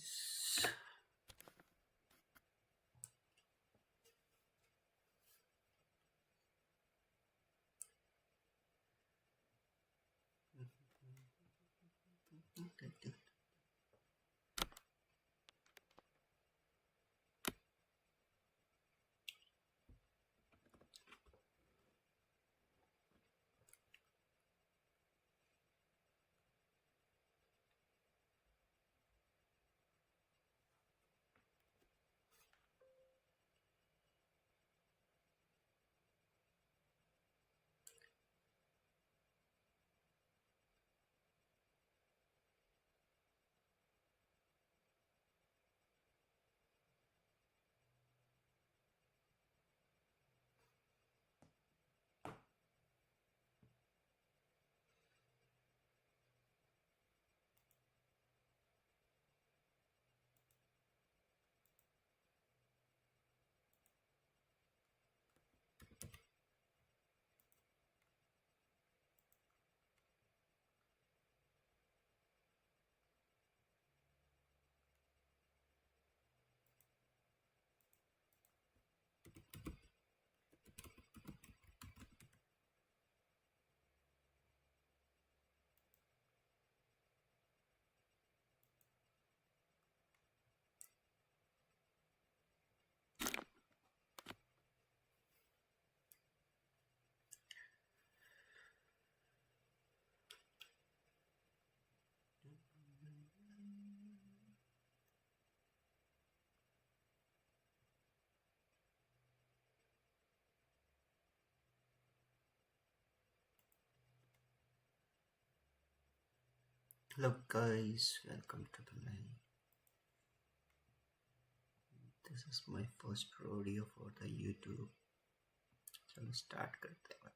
guys. Hello guys, welcome to the live. This is my first rodeo for the YouTube. चलो start करते हैं.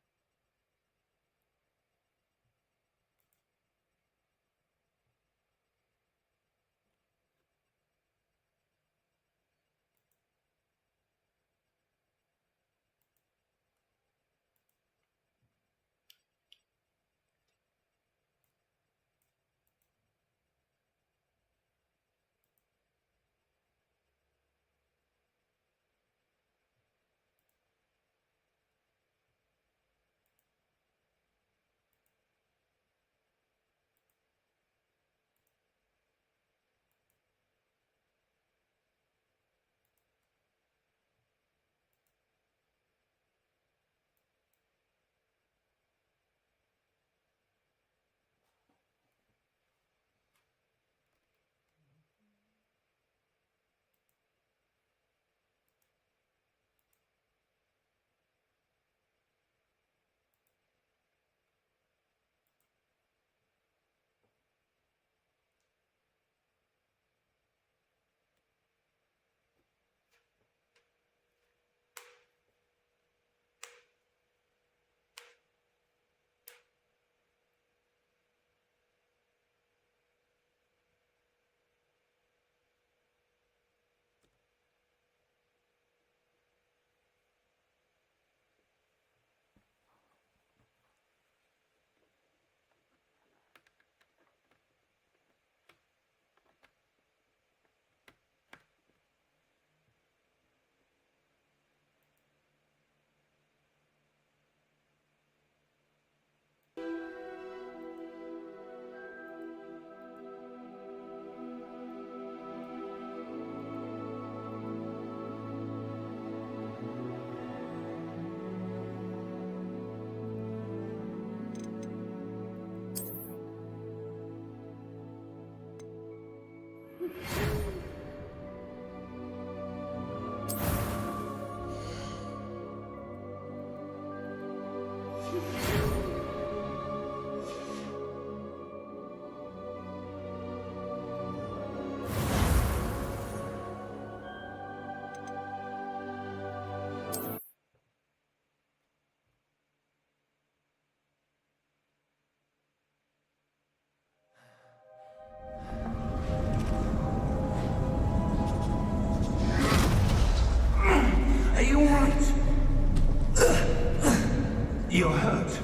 You're hurt.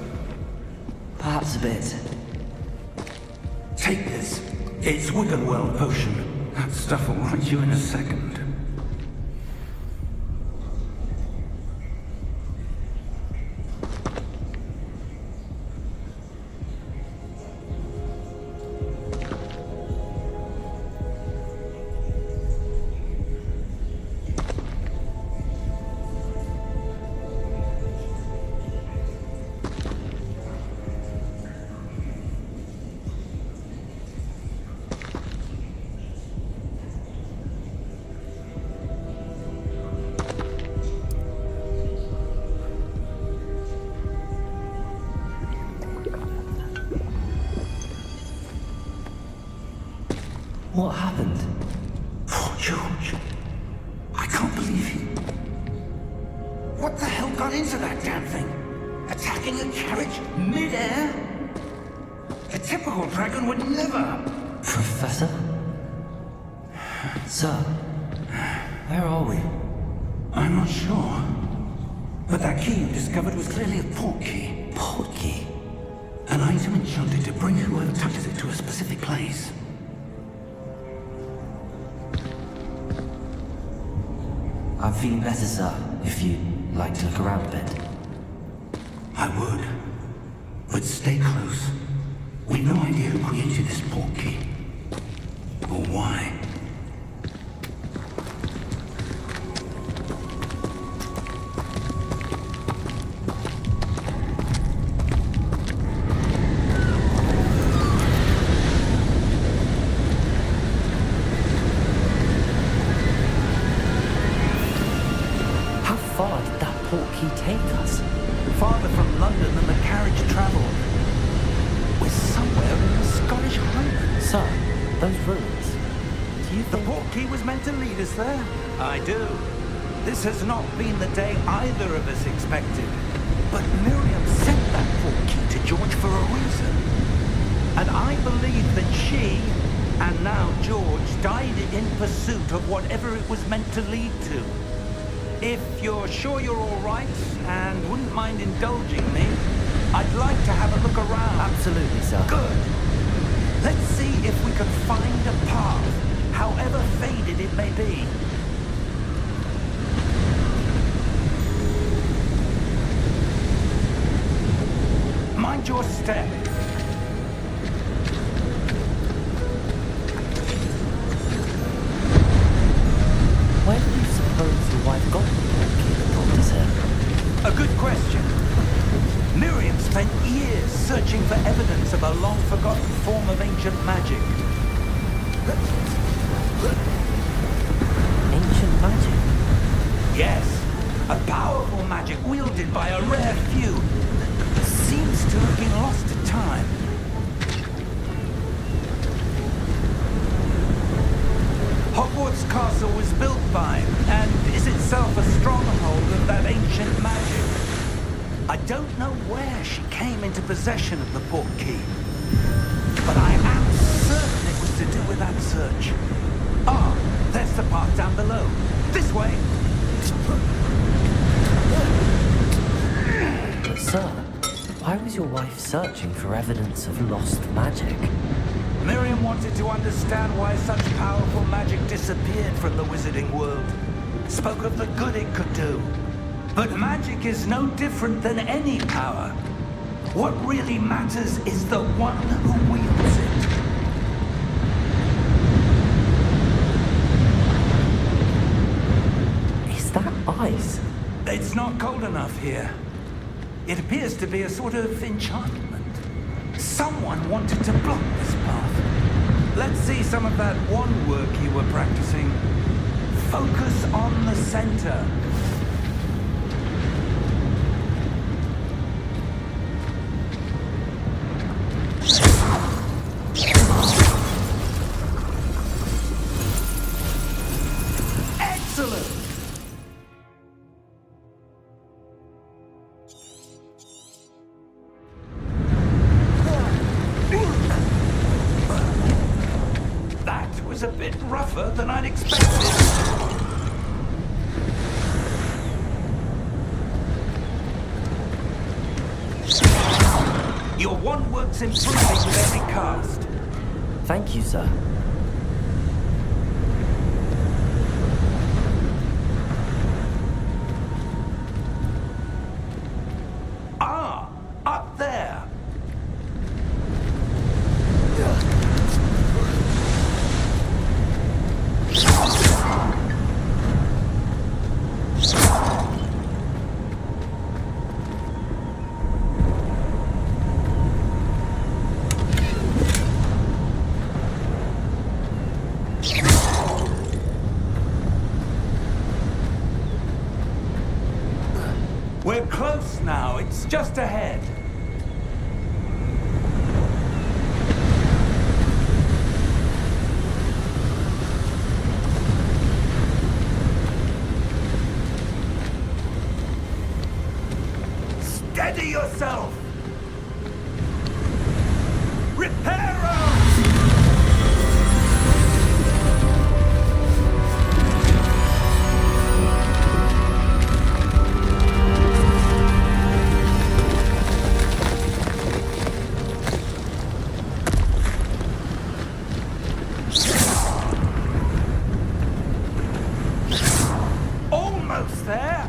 Perhaps a bit. Take this. It's Wiggenweld potion. That stuff will right you in a second. What happened? Poor George. I can't believe he... What the hell got into that damn thing? Attacking a carriage mid-air? A typical dragon would never... Professor? Sir, where are we? I'm not sure. But that key you discovered was clearly a port key. Port key? An item enchanted to bring whoever touches it to a specific place. I'm feeling better, sir, if you'd like to look around a bit. I would. But stay close. We've no idea who created this port key. Or why. How far did that port key take us? Farther from London than the carriage travelled. We're somewhere in the Scottish Highlands. Sir, those ruins. Do you The think... port key was meant to lead us there? I do. This has not been the day either of us expected. But Miriam sent that port key to George for a reason. And I believe that she, and now George, died in pursuit of whatever it was meant to lead to. If you're sure you're all right and wouldn't mind indulging me, I'd like to have a look around. Absolutely, sir. Good. Let's see if we can find a path, however faded it may be. Mind your step. Where do you suppose your wife got the port key that brought us here? A good question. Miriam spent years searching for evidence of a long-forgotten form of ancient magic. Ancient magic? Yes, a powerful magic wielded by a rare few that seems to have been lost to time. Hogwarts Castle was built by, and is itself a stronghold of that ancient magic. I don't know where she came into possession of the port key, but I am certain it was to do with that search. Ah, there's the path down below. This way. But sir, why was your wife searching for evidence of lost magic? Miriam wanted to understand why such powerful magic disappeared from the wizarding world. Spoke of the good it could do. But magic is no different than any power. What really matters is the one who wields it. Is that ice? It's not cold enough here. It appears to be a sort of enchantment. Someone wanted to block this path. Let's see some of that wand work you were practicing. Focus on the center. Excellent! That was a bit rougher than I'd expected. Your wand works improving with every cast. Thank you, sir. We're close now. It's just ahead. Steady yourself! Reparo! Almost there!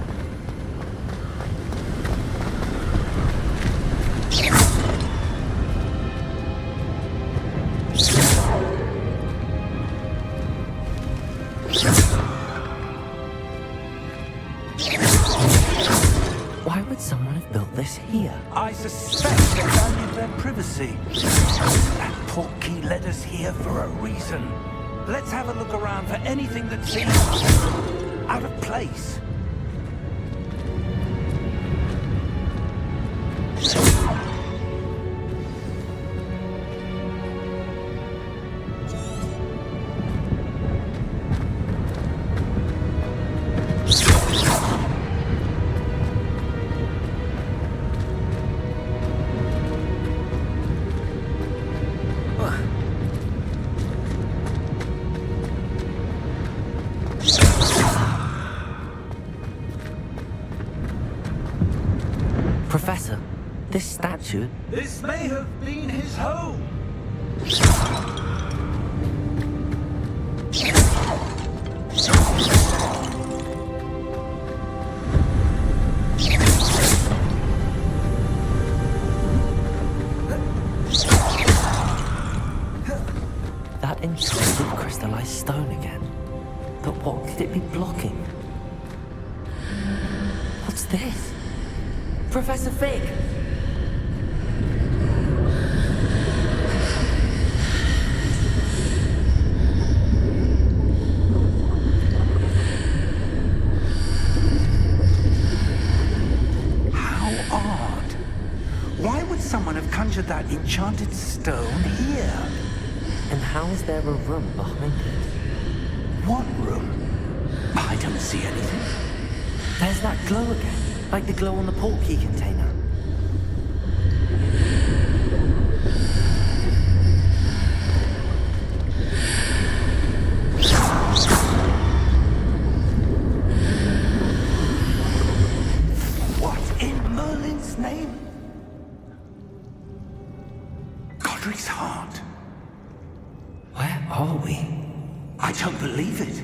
Why would someone have built this here? I suspect they valued their privacy. That portkey led us here for a reason. Let's have a look around for anything that seems out of place. Professor, this statue... This may have been his home. That enchanted crystallized stone again. But what could it be blocking? What's this? Professor Fig! How odd. Why would someone have conjured that enchanted stone here? And how is there a room behind it? What room? I don't see anything. There's that glow again, like the glow on the portkey container. What in Merlin's name? Godric's heart. Where are we? I don't believe it.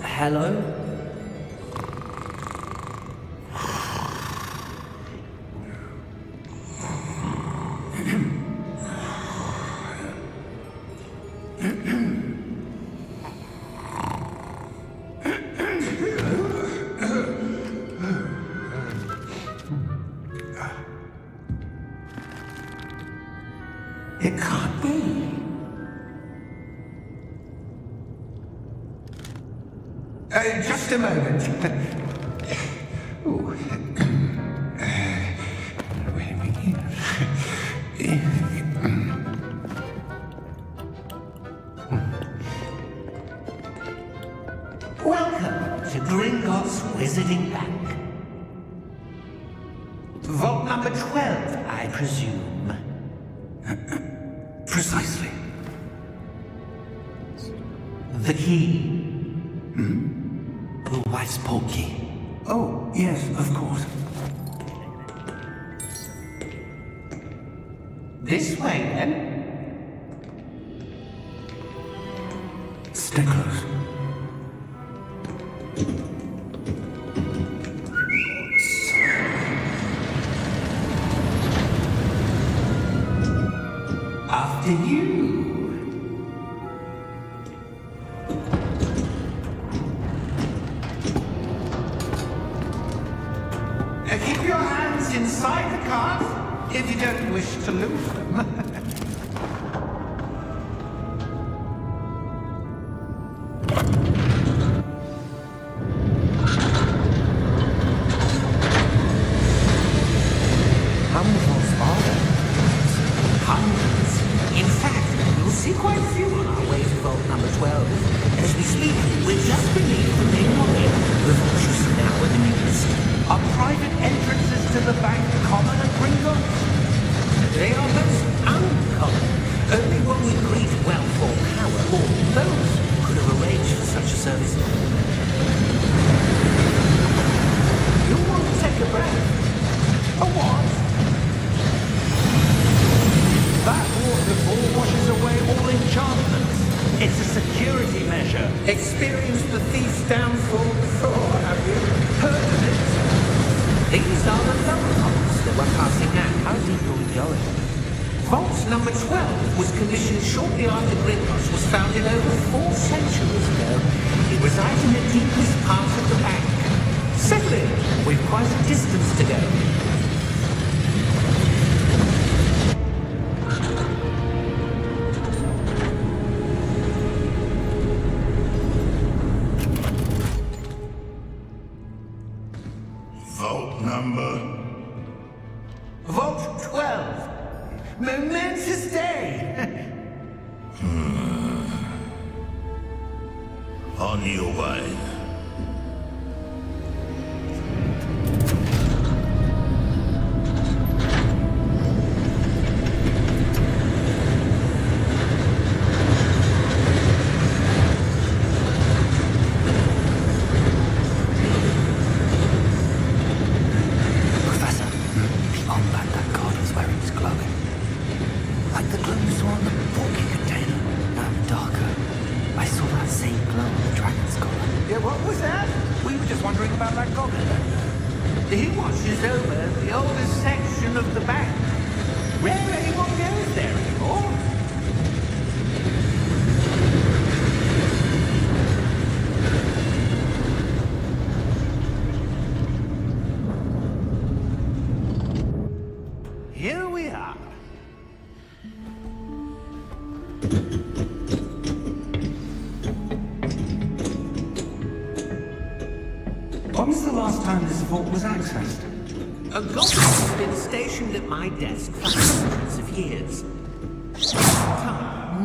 Hello? It can't be. Just a moment. Oh. Wait a minute. Welcome to Gringotts Wizarding Bank. Vault number 12, I presume. Precisely. The key. The wife's portkey. Oh, yes, of course. This way, then. Stay close. After you. Keep your hands inside the cart if you don't wish to lose them. How many vaults are there? Hundreds. In fact, you'll see quite a few on our way to vault number 12. As we speak, we're just beneath the main lobby. The vault you see now are the newest. Are private entrances to the bank common at Gringotts? They are most uncommon. Only one with great wealth or power, or those who could have arranged for such a service. You want to take a breath? A what? That waterfall washes away all enchantments. It's a security measure. Experienced the thief's downfall before, have you? Heard of it? These are the thumbtacks that we're passing now. How deep are we going? Vault number 12 was commissioned shortly after Gringotts was founded over 4 centuries ago. It resides in the deepest part of the bank. Settle in. We've quite a distance to go. Vault number? Vault 12. Momentous day. On your way. Professor, beyond that card was where it was glowing. Like the glow you saw on the portkey container. No, darker. I saw that same glow on the dragon's collar. Yeah, what was that? We were just wondering about that goblin. He watches over the oldest section of the bank. Rare anyone goes there anymore. Here we are. When was the last time this vault was accessed? A goblin has been stationed at my desk for hundreds of years.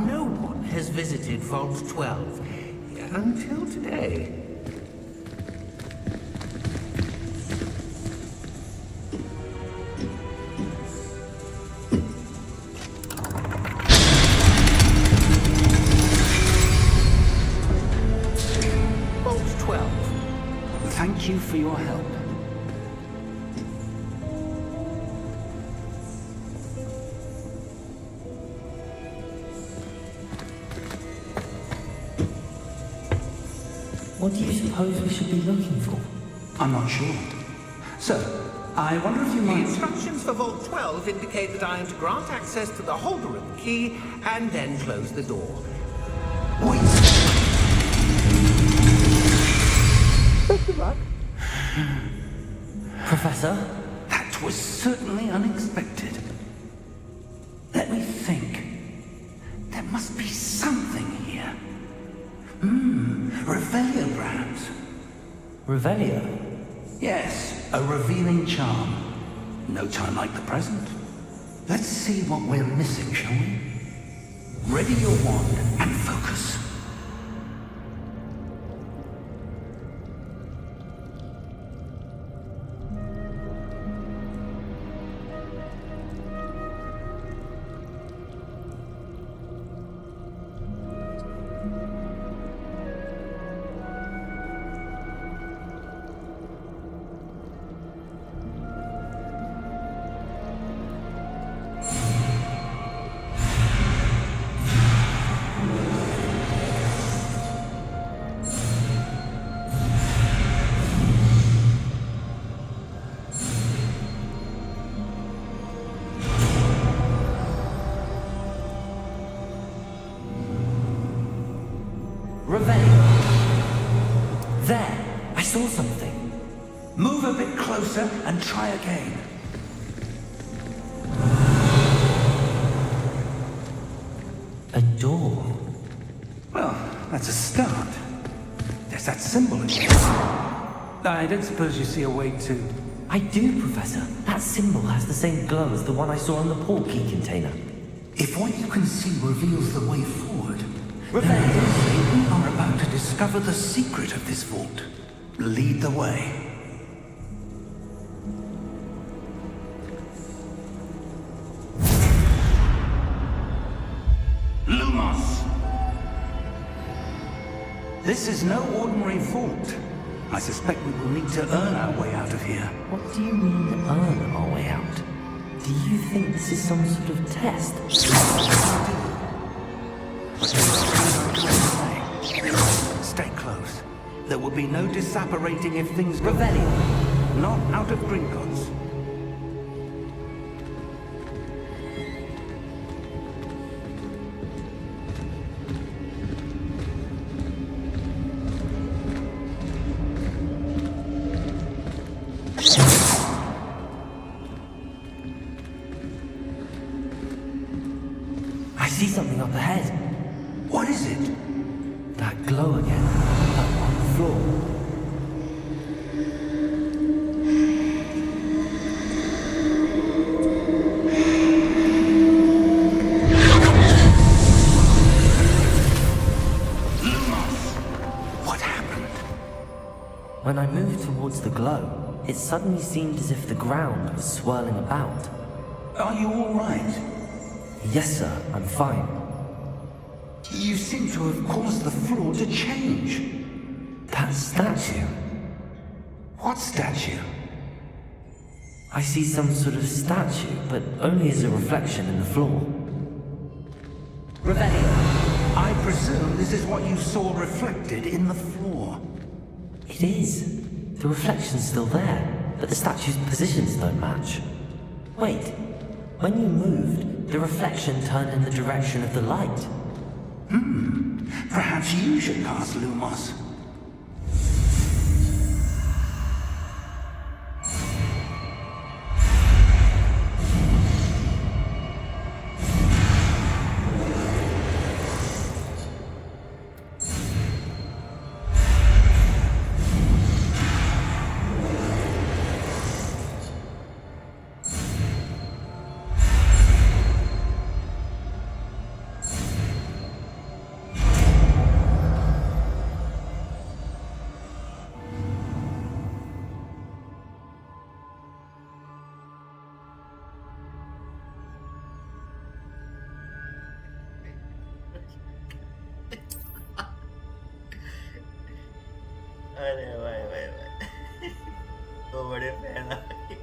No one has visited Vault 12 until today. Vault 12. Thank you for your help. What do you suppose we should be looking for? I'm not sure. Sir, I wonder if you The might... instructions for Vault 12 indicate that I am to grant access to the holder of the key and then close the door. Wait! Professor? That was certainly unexpected. Let me think. Revelia, perhaps? Revelia? Yes, a revealing charm. No time like the present. Let's see what we're missing, shall we? Ready your wand and focus. Revelia. There, I saw something. Move a bit closer and try again. A door. Well, that's a start. There's that symbol again. I don't suppose you see a way to... I do, Professor. That symbol has the same glow as the one I saw on the portkey container. If what you can see reveals the way forward, Revelia. then we are about to discover the secret of this vault. Lead the way. Lumos! This is no ordinary vault. I suspect we will need to earn our way out of here. What do you mean, earn our way out? Do you think this is some sort of test? Stay close. There will be no disapparating if things go... Revelia. Not out of Gringotts. I see something up ahead. What is it? That glow again. Up on the floor. What happened? When I moved towards the glow, it suddenly seemed as if the ground was swirling about. Are you all right? Yes, sir, I'm fine. You seem to have caused the floor to change. That statue. What statue? I see some sort of statue, but only as a reflection in the floor. Revelia. I presume this is what you saw reflected in the floor. It is. The reflection's still there, but the statue's positions don't match. Wait, when you moved, the reflection turned in the direction of the light. Perhaps you should cast Lumos. अरे भाई भाई भाई तो बड़े fan आ गए।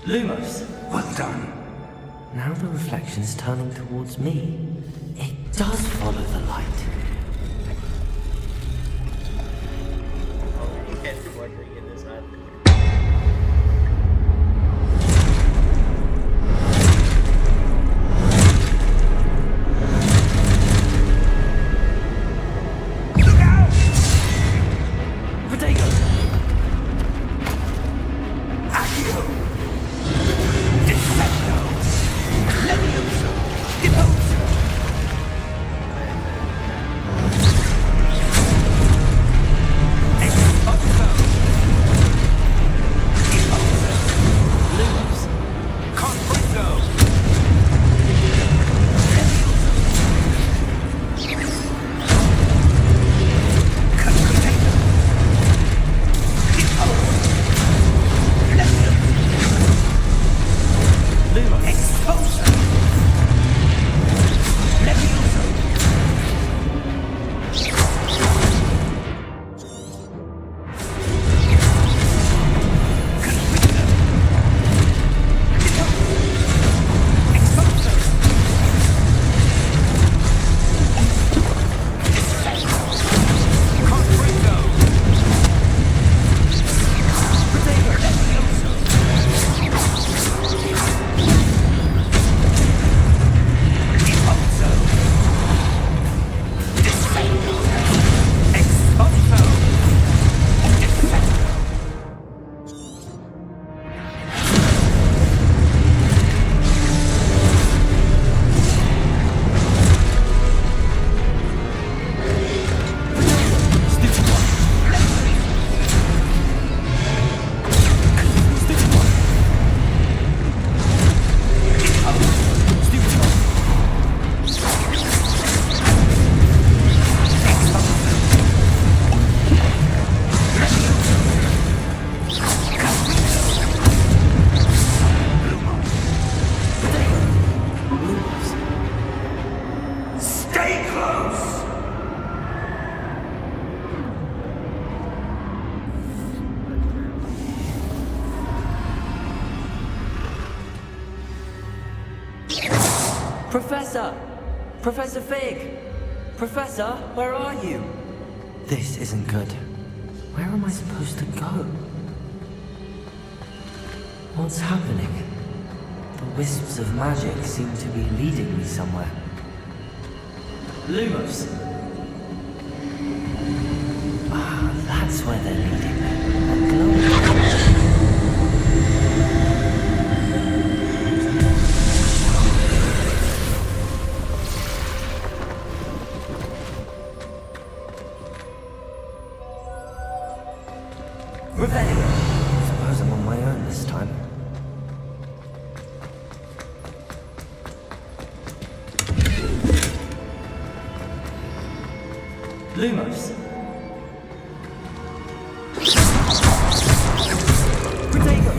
Lumos! Well done. Now the reflection's turning towards me. It does follow the light. How many heads watering in this art? Potato! Accio! Defecto! Levioso! Deposo! Professor! Professor Fig! Professor, where are you? This isn't good. Where am I supposed to go? What's happening? The wisps of magic seem to be leading me somewhere. Lumos! Ah, that's where they're leading me. A glowing... Suppose I'm on my own this time. Lumos. Protego.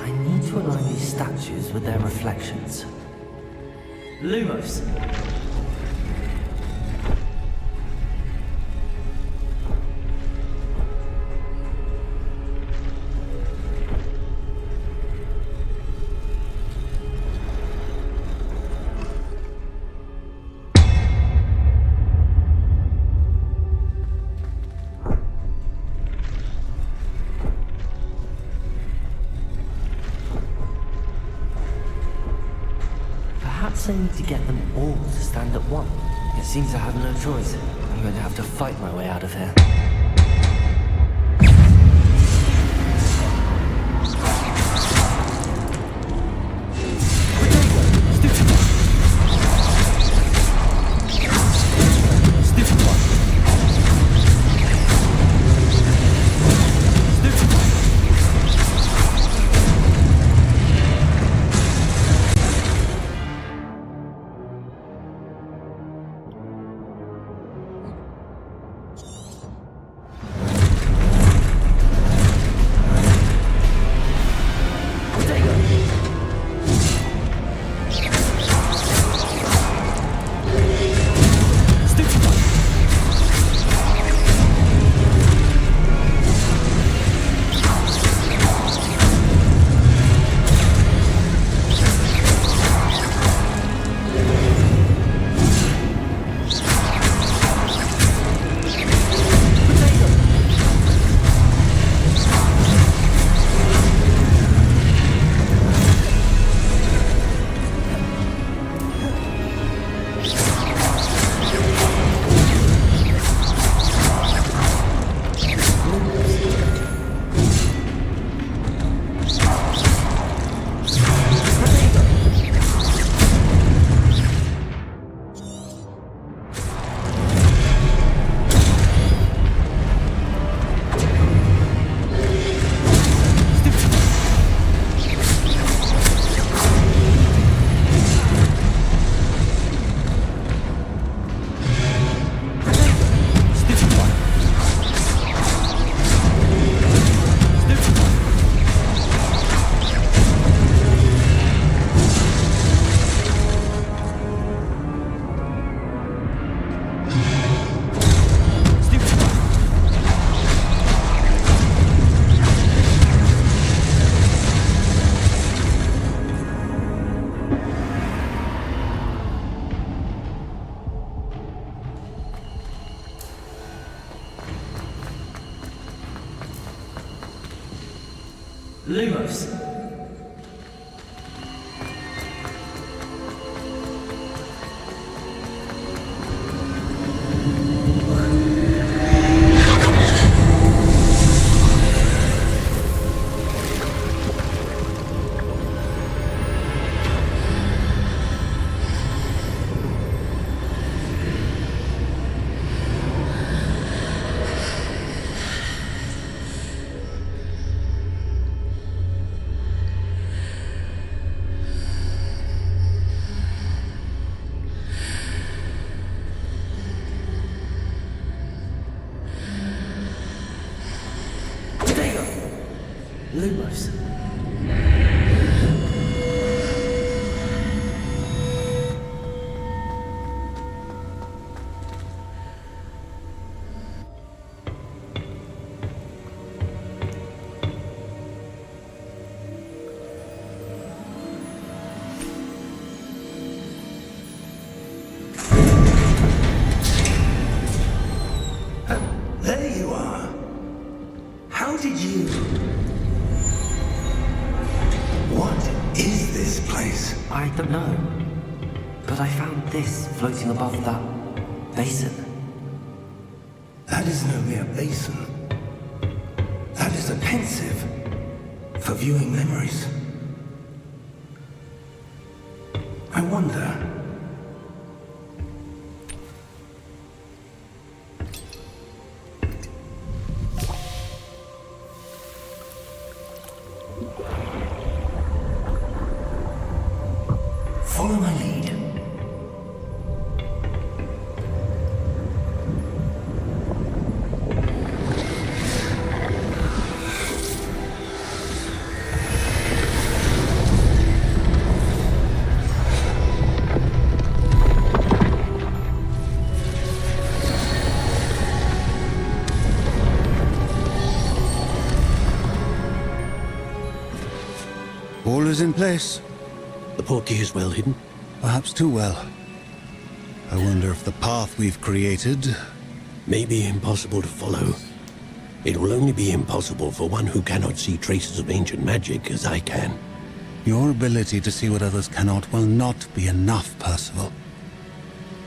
I need to align these statues with their reflections. Lumos. Perhaps I need to get them all to stand at one. It seems I have no choice. I'm going to have to fight my way out of here. Lumos. Lumos. don't know. But I found this floating above that basin. That isn't only a basin. That is a pensive for viewing memories. I wonder. Follow my lead. All is in place. The portkey is well hidden. Perhaps too well. I wonder if the path we've created... May be impossible to follow. It will only be impossible for one who cannot see traces of ancient magic as I can. Your ability to see what others cannot will not be enough, Percival.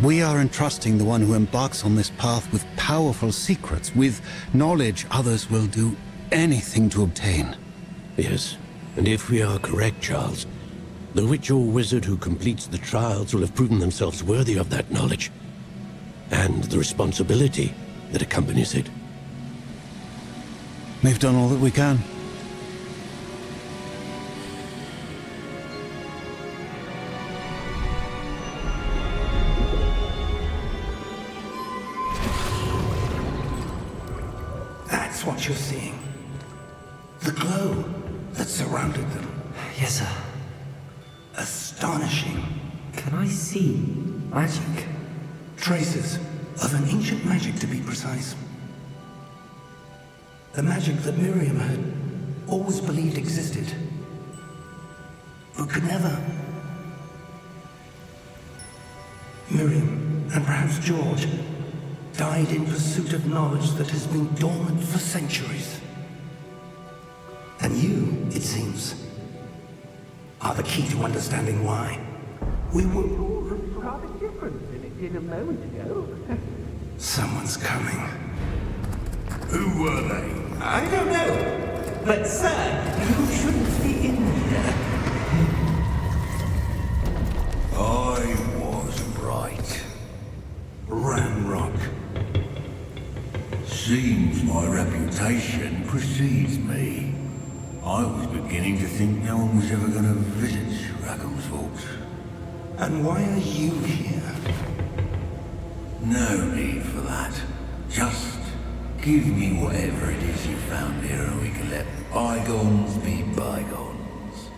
We are entrusting the one who embarks on this path with powerful secrets, with knowledge others will do anything to obtain. Yes, and if we are correct, Charles, the witch or wizard who completes the trials will have proven themselves worthy of that knowledge, and the responsibility that accompanies it. We've done all that we can. That's what you're seeing. The glow that surrounded them. Yes, sir. Astonishing. Can I see magic? Traces of an ancient magic, to be precise. The magic that Miriam had always believed existed, but could never. Miriam, and perhaps George, died in pursuit of knowledge that has been dormant for centuries. And you, it seems, are the key to understanding why. We were rather different than it did a moment ago. Someone's coming. Who were they? I don't know. But, sir, you shouldn't be in here. I was right. Ramrock. Seems my reputation precedes me. I was beginning to think no one was ever going to visit Rackham's Vault. And why are you here? No need for that. Just give me whatever it is you found here and we can let bygones be bygones.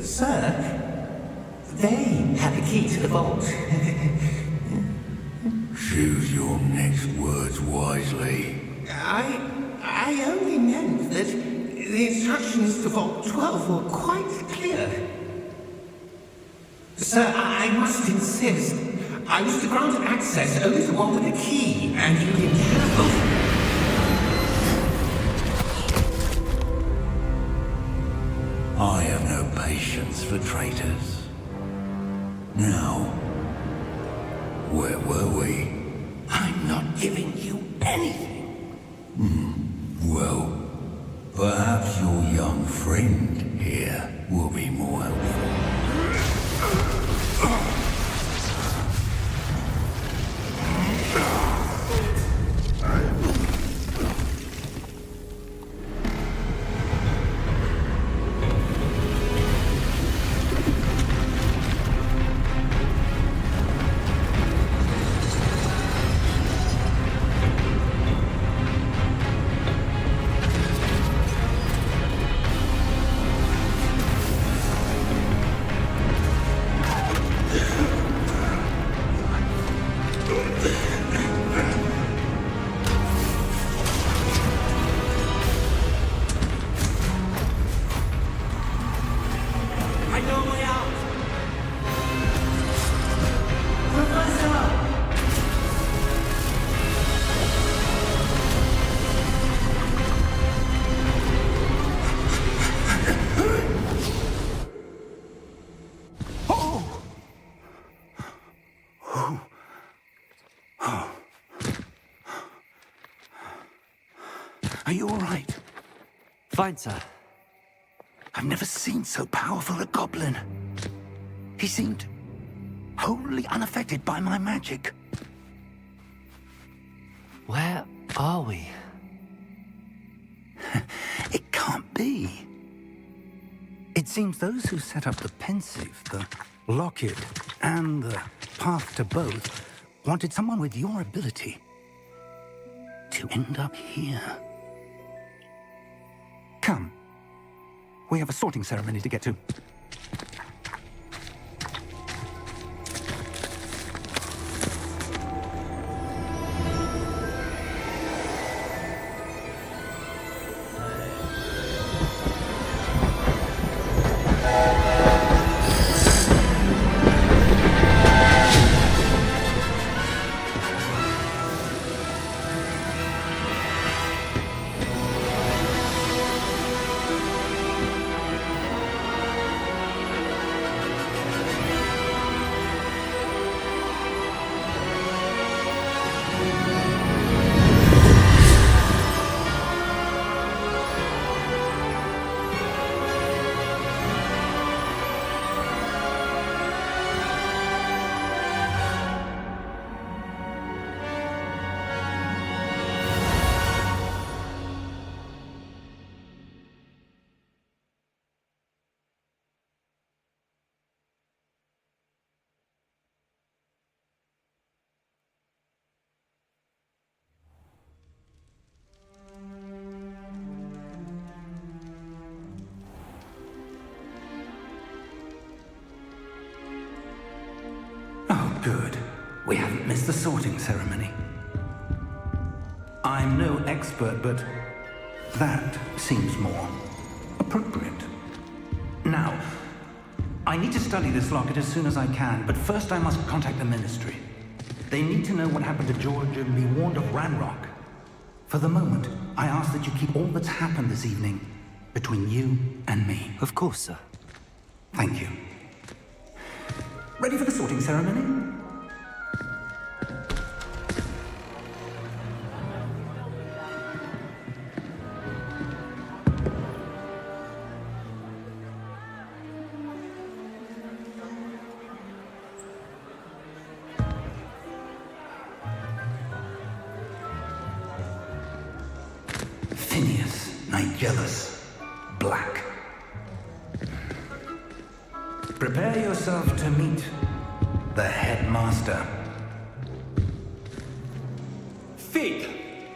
Sir, they had the key to the vault. Choose your next words wisely. I only meant that the instructions to Vault 12 were quite clear. Sir, I must insist. I was to grant access only to one with the key, and you be careful. I have no patience for traitors. Now, where were we? I'm not giving you anything. Well, perhaps your young friend here will be more helpful. Are you all right? Fine, sir. I've never seen so powerful a goblin. He seemed wholly unaffected by my magic. Where are we? It can't be. It seems those who set up the pensive, the locket, and the path to both wanted someone with your ability to end up here. Come. We have a sorting ceremony to get to. Good. We haven't missed the sorting ceremony. I'm no expert, but that seems more appropriate. Now, I need to study this locket as soon as I can, but first I must contact the Ministry. They need to know what happened to George and be warned of Ranrock. For the moment, I ask that you keep all that's happened this evening between you and me. Of course, sir. Thank you. Ready for the sorting ceremony? Phineas, Nigellus, Black. Prepare yourself to meet the headmaster. Fig,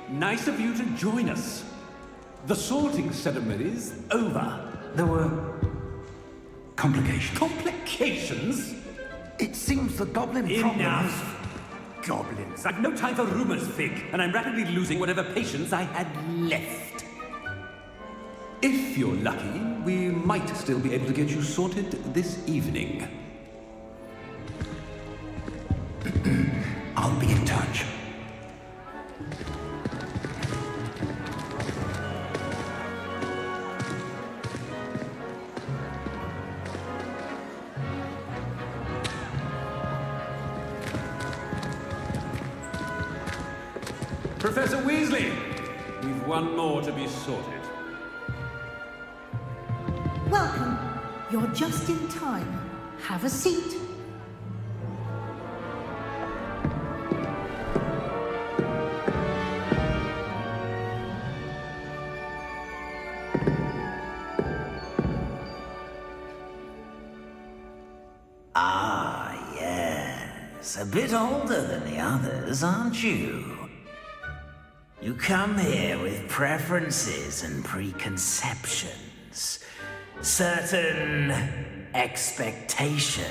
nice of you to join us. The sorting ceremony's over. There were complications. Complications? It seems the goblin problem Enough! Goblins. I've no time for rumors, Fig, and I'm rapidly losing whatever patience I had left. If you're lucky, we might still be able to get you sorted this evening. I'll be in touch. Professor Weasley, we've one more to be sorted. Welcome. You're just in time. Have a seat. Ah, yes. A bit older than the others, aren't you? You come here with preferences and preconceptions. Certain expectations.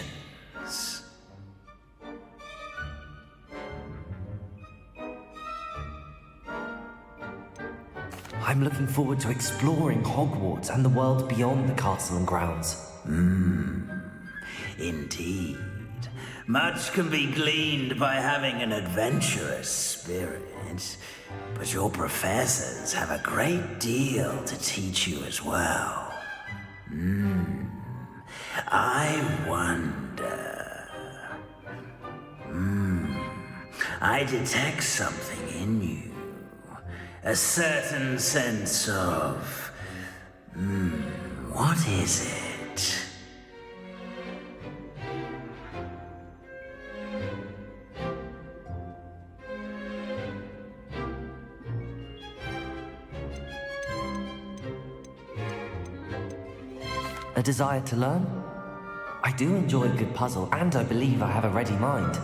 I'm looking forward to exploring Hogwarts and the world beyond the castle and grounds. Indeed. Much can be gleaned by having an adventurous spirit, but your professors have a great deal to teach you as well. I wonder. I detect something in you. A certain sense of... what is it? A desire to learn? I do enjoy a good puzzle, and I believe I have a ready mind.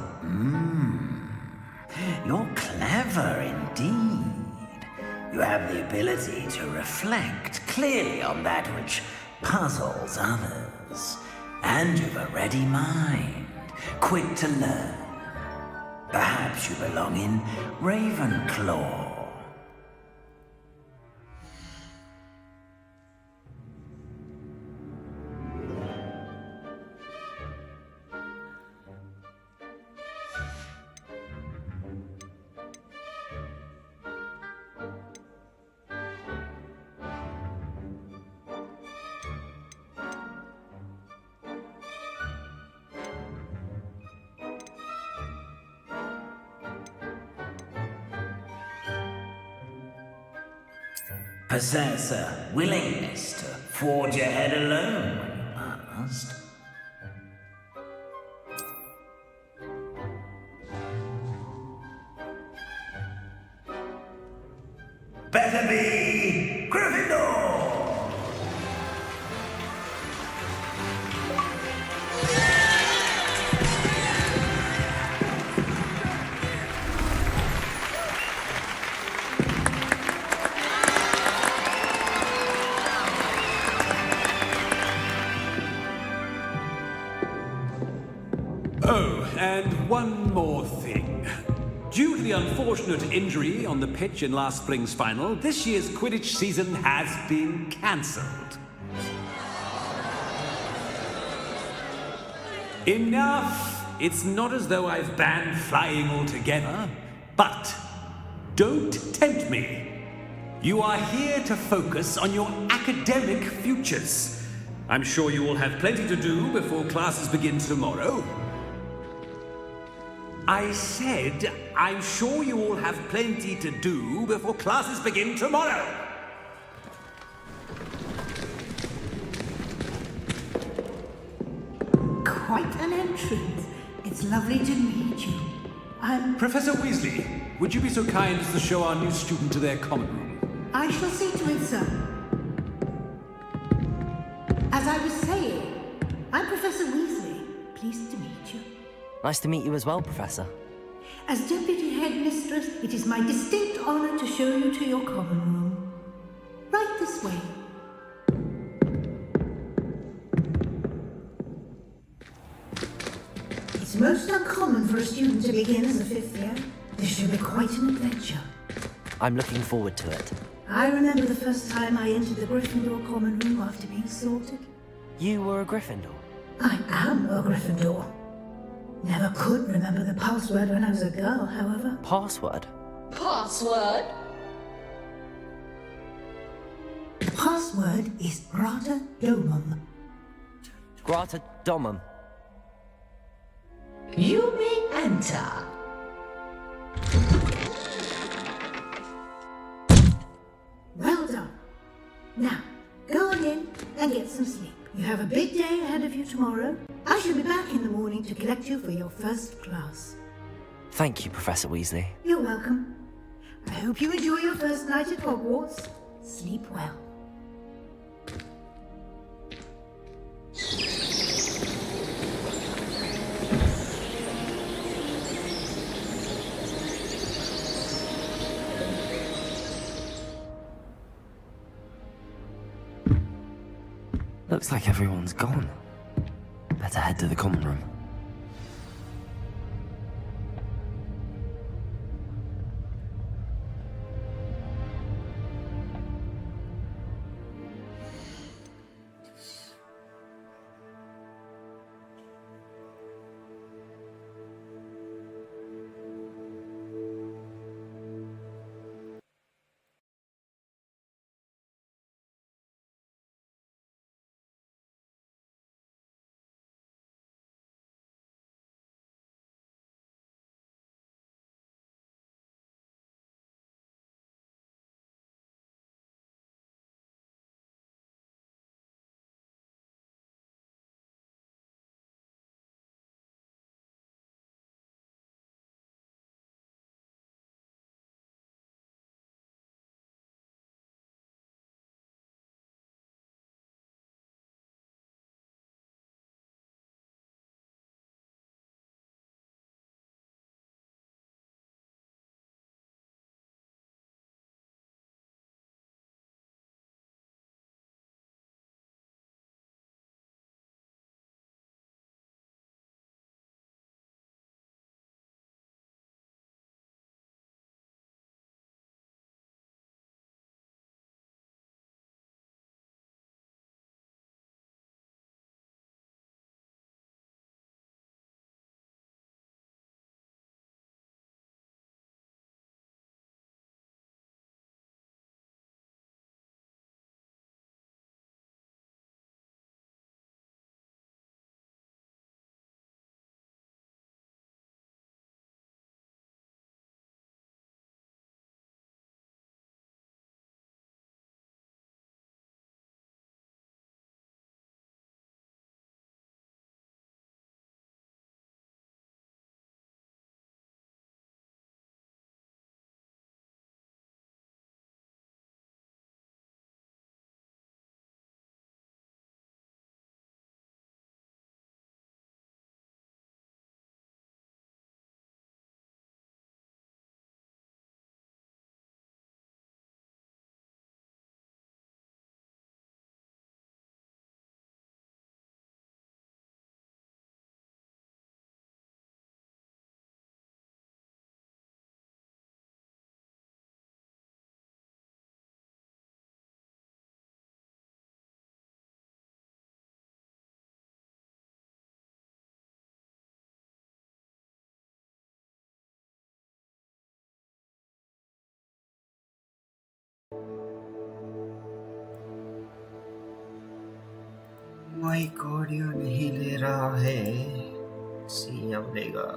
You're clever indeed. You have the ability to reflect clearly on that which puzzles others. And you've a ready mind, quick to learn. Perhaps you belong in Ravenclaw. Possess a willingness to forge ahead alone when you must. Better be Gryffindor! Oh, and one more thing. Due to the unfortunate injury on the pitch in last spring's final, this year's Quidditch season has been cancelled. Enough! It's not as though I've banned flying altogether, but don't tempt me. You are here to focus on your academic futures. I'm sure you will have plenty to do before classes begin tomorrow. I said, I'm sure you all have plenty to do before classes begin tomorrow. Quite an entrance. It's lovely to meet you. Professor Weasley, would you be so kind as to show our new student to their common room? I shall see to it, sir. As I was saying, I'm Professor Weasley. Pleased to meet you. Nice to meet you as well, Professor. As Deputy Headmistress, it is my distinct honor to show you to your common room. Right this way. It's most uncommon for a student to begin as a fifth year. This should be quite an adventure. I'm looking forward to it. I remember the first time I entered the Gryffindor common room after being sorted. You were a Gryffindor? I am a Gryffindor. Never could remember the password when I was a girl, however. Password? Password? The password is Grata Domum. Grata Domum. You may enter. Well done. Now, go on in and get some sleep. You have a big day ahead of you tomorrow. I shall be back in the morning to collect you for your first class. Thank you, Professor Weasley. You're welcome. I hope you enjoy your first night at Hogwarts. Sleep well. Looks like everyone's gone. Better head to the common room. My God ये नहीं ले रहा है। सी अब लेगा।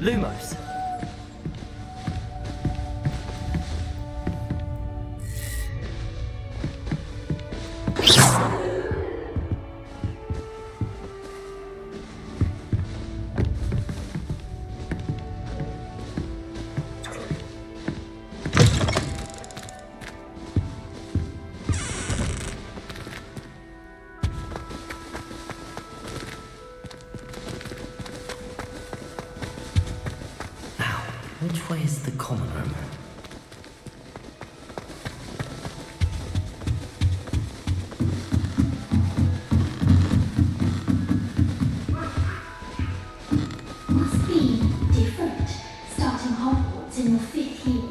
Lumos. Which way is the common room? Must be different, starting Hogwarts in your 5th year.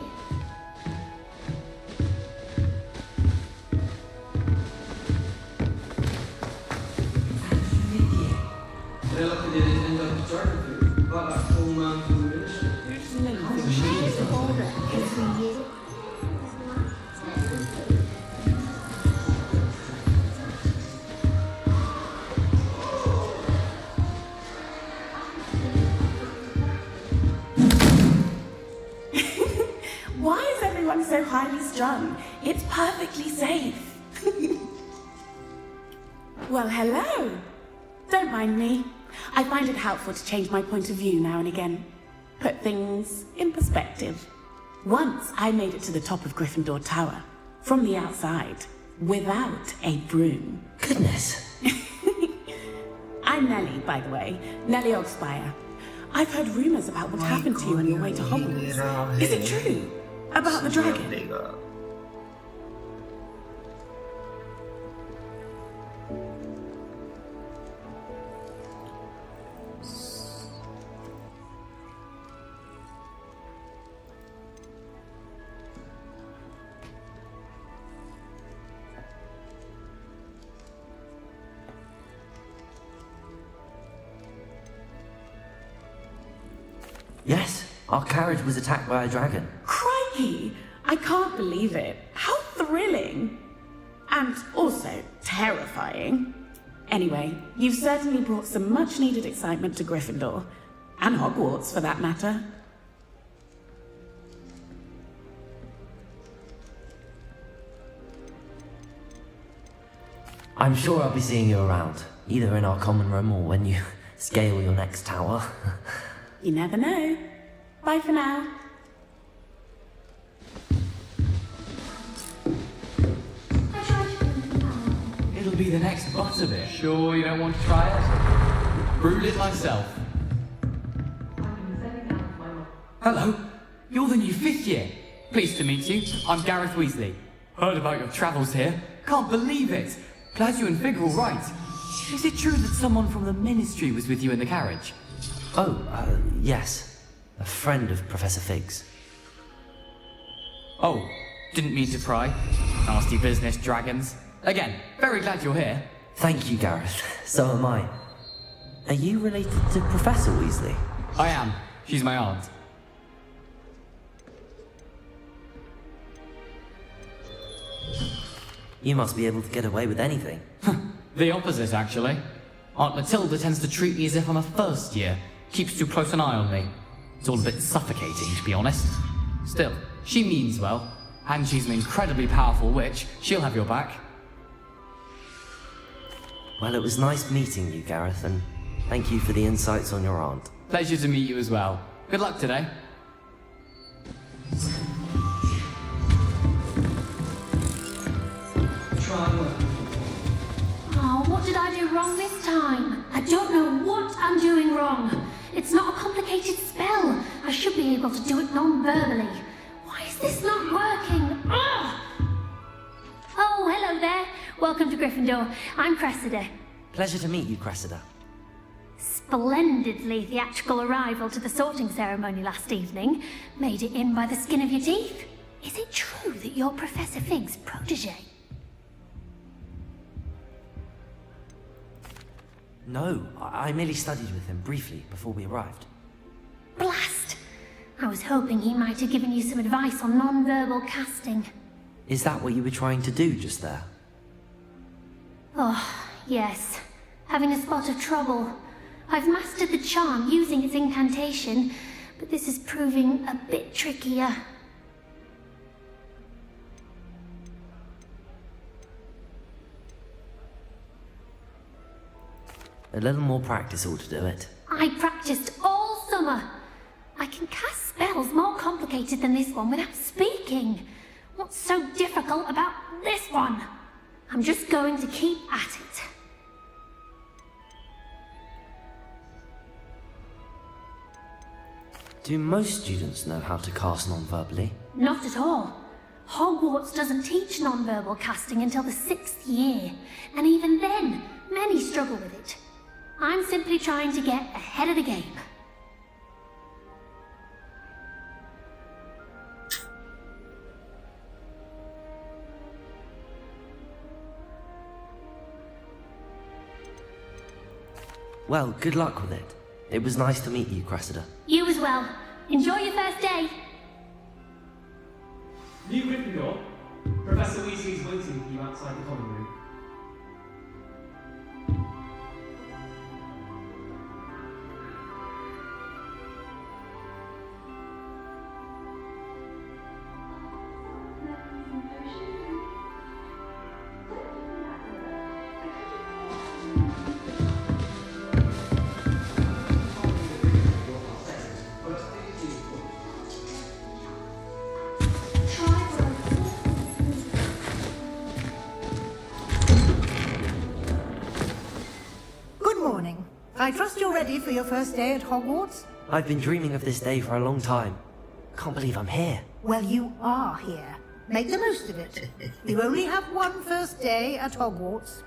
Why is everyone so highly strung? It's perfectly safe. Well, hello. Don't mind me. I find it helpful to change my point of view now and again. Put things in perspective. Once I made it to the top of Gryffindor Tower, from the outside, without a broom. Goodness. I'm Nellie, by the way. Nellie Ogspire. I've heard rumors about what happened to you on your way to Hogwarts. Is it true? About the dragon? Yes, our carriage was attacked by a dragon. Crikey! I can't believe it. How thrilling! And also terrifying. Anyway, you've certainly brought some much-needed excitement to Gryffindor. And Hogwarts, for that matter. I'm sure I'll be seeing you around, either in our common room or when you scale your next tower. You never know. Bye for now. It'll be the next butterbeer. Sure you don't want to try it? Brewed it myself. Hello, you're the new 5th year. Pleased to meet you. I'm Gareth Weasley. Heard about your travels here. Can't believe it. Glad you and Fig are all right. Is it true that someone from the Ministry was with you in the carriage? Oh, yes. A friend of Professor Fig's. Oh, didn't mean to pry. Nasty business, dragons. Again, very glad you're here. Thank you, Gareth. So am I. Are you related to Professor Weasley? I am. She's my aunt. You must be able to get away with anything. The opposite, actually. Aunt Matilda tends to treat me as if I'm a first year. Keeps too close an eye on me. It's all a bit suffocating, to be honest. Still, she means well. And she's an incredibly powerful witch. She'll have your back. Well, it was nice meeting you, Gareth, and thank you for the insights on your aunt. Pleasure to meet you as well. Good luck today. Oh, what did I do wrong this time? I don't know what I'm doing wrong. It's It's not a complicated spell. I should be able to do it non-verbally. Why is this not working? Ugh! Oh, hello there. Welcome to Gryffindor. I'm Cressida. Pleasure to meet you, Cressida. Splendidly theatrical arrival to the sorting ceremony last evening. Made it in by the skin of your teeth. Is it true that you're Professor Fig's protege? No, I merely studied with him briefly before we arrived. Blast! I was hoping he might have given you some advice on non-verbal casting. Is that what you were trying to do just there? Oh, yes. Having a spot of trouble. I've mastered the charm using its incantation, but this is proving a bit trickier. A little more practice ought to do it. I practiced all summer. I can cast spells more complicated than this one without speaking. What's so difficult about this one? I'm just going to keep at it. Do most students know how to cast non-verbally? Not at all. Hogwarts doesn't teach non-verbal casting until the 6th year, and even then, many struggle with it. I'm simply trying to get ahead of the game. Well, good luck with it. It was nice to meet you, Cressida. You as well. Enjoy your first day. New Gryffindor, Professor Weasley is waiting for you outside the common room. I trust you're ready for your first day at Hogwarts? I've been dreaming of this day for a long time. Can't believe I'm here. Well, you are here. Make the most of it. You only have one first day at Hogwarts.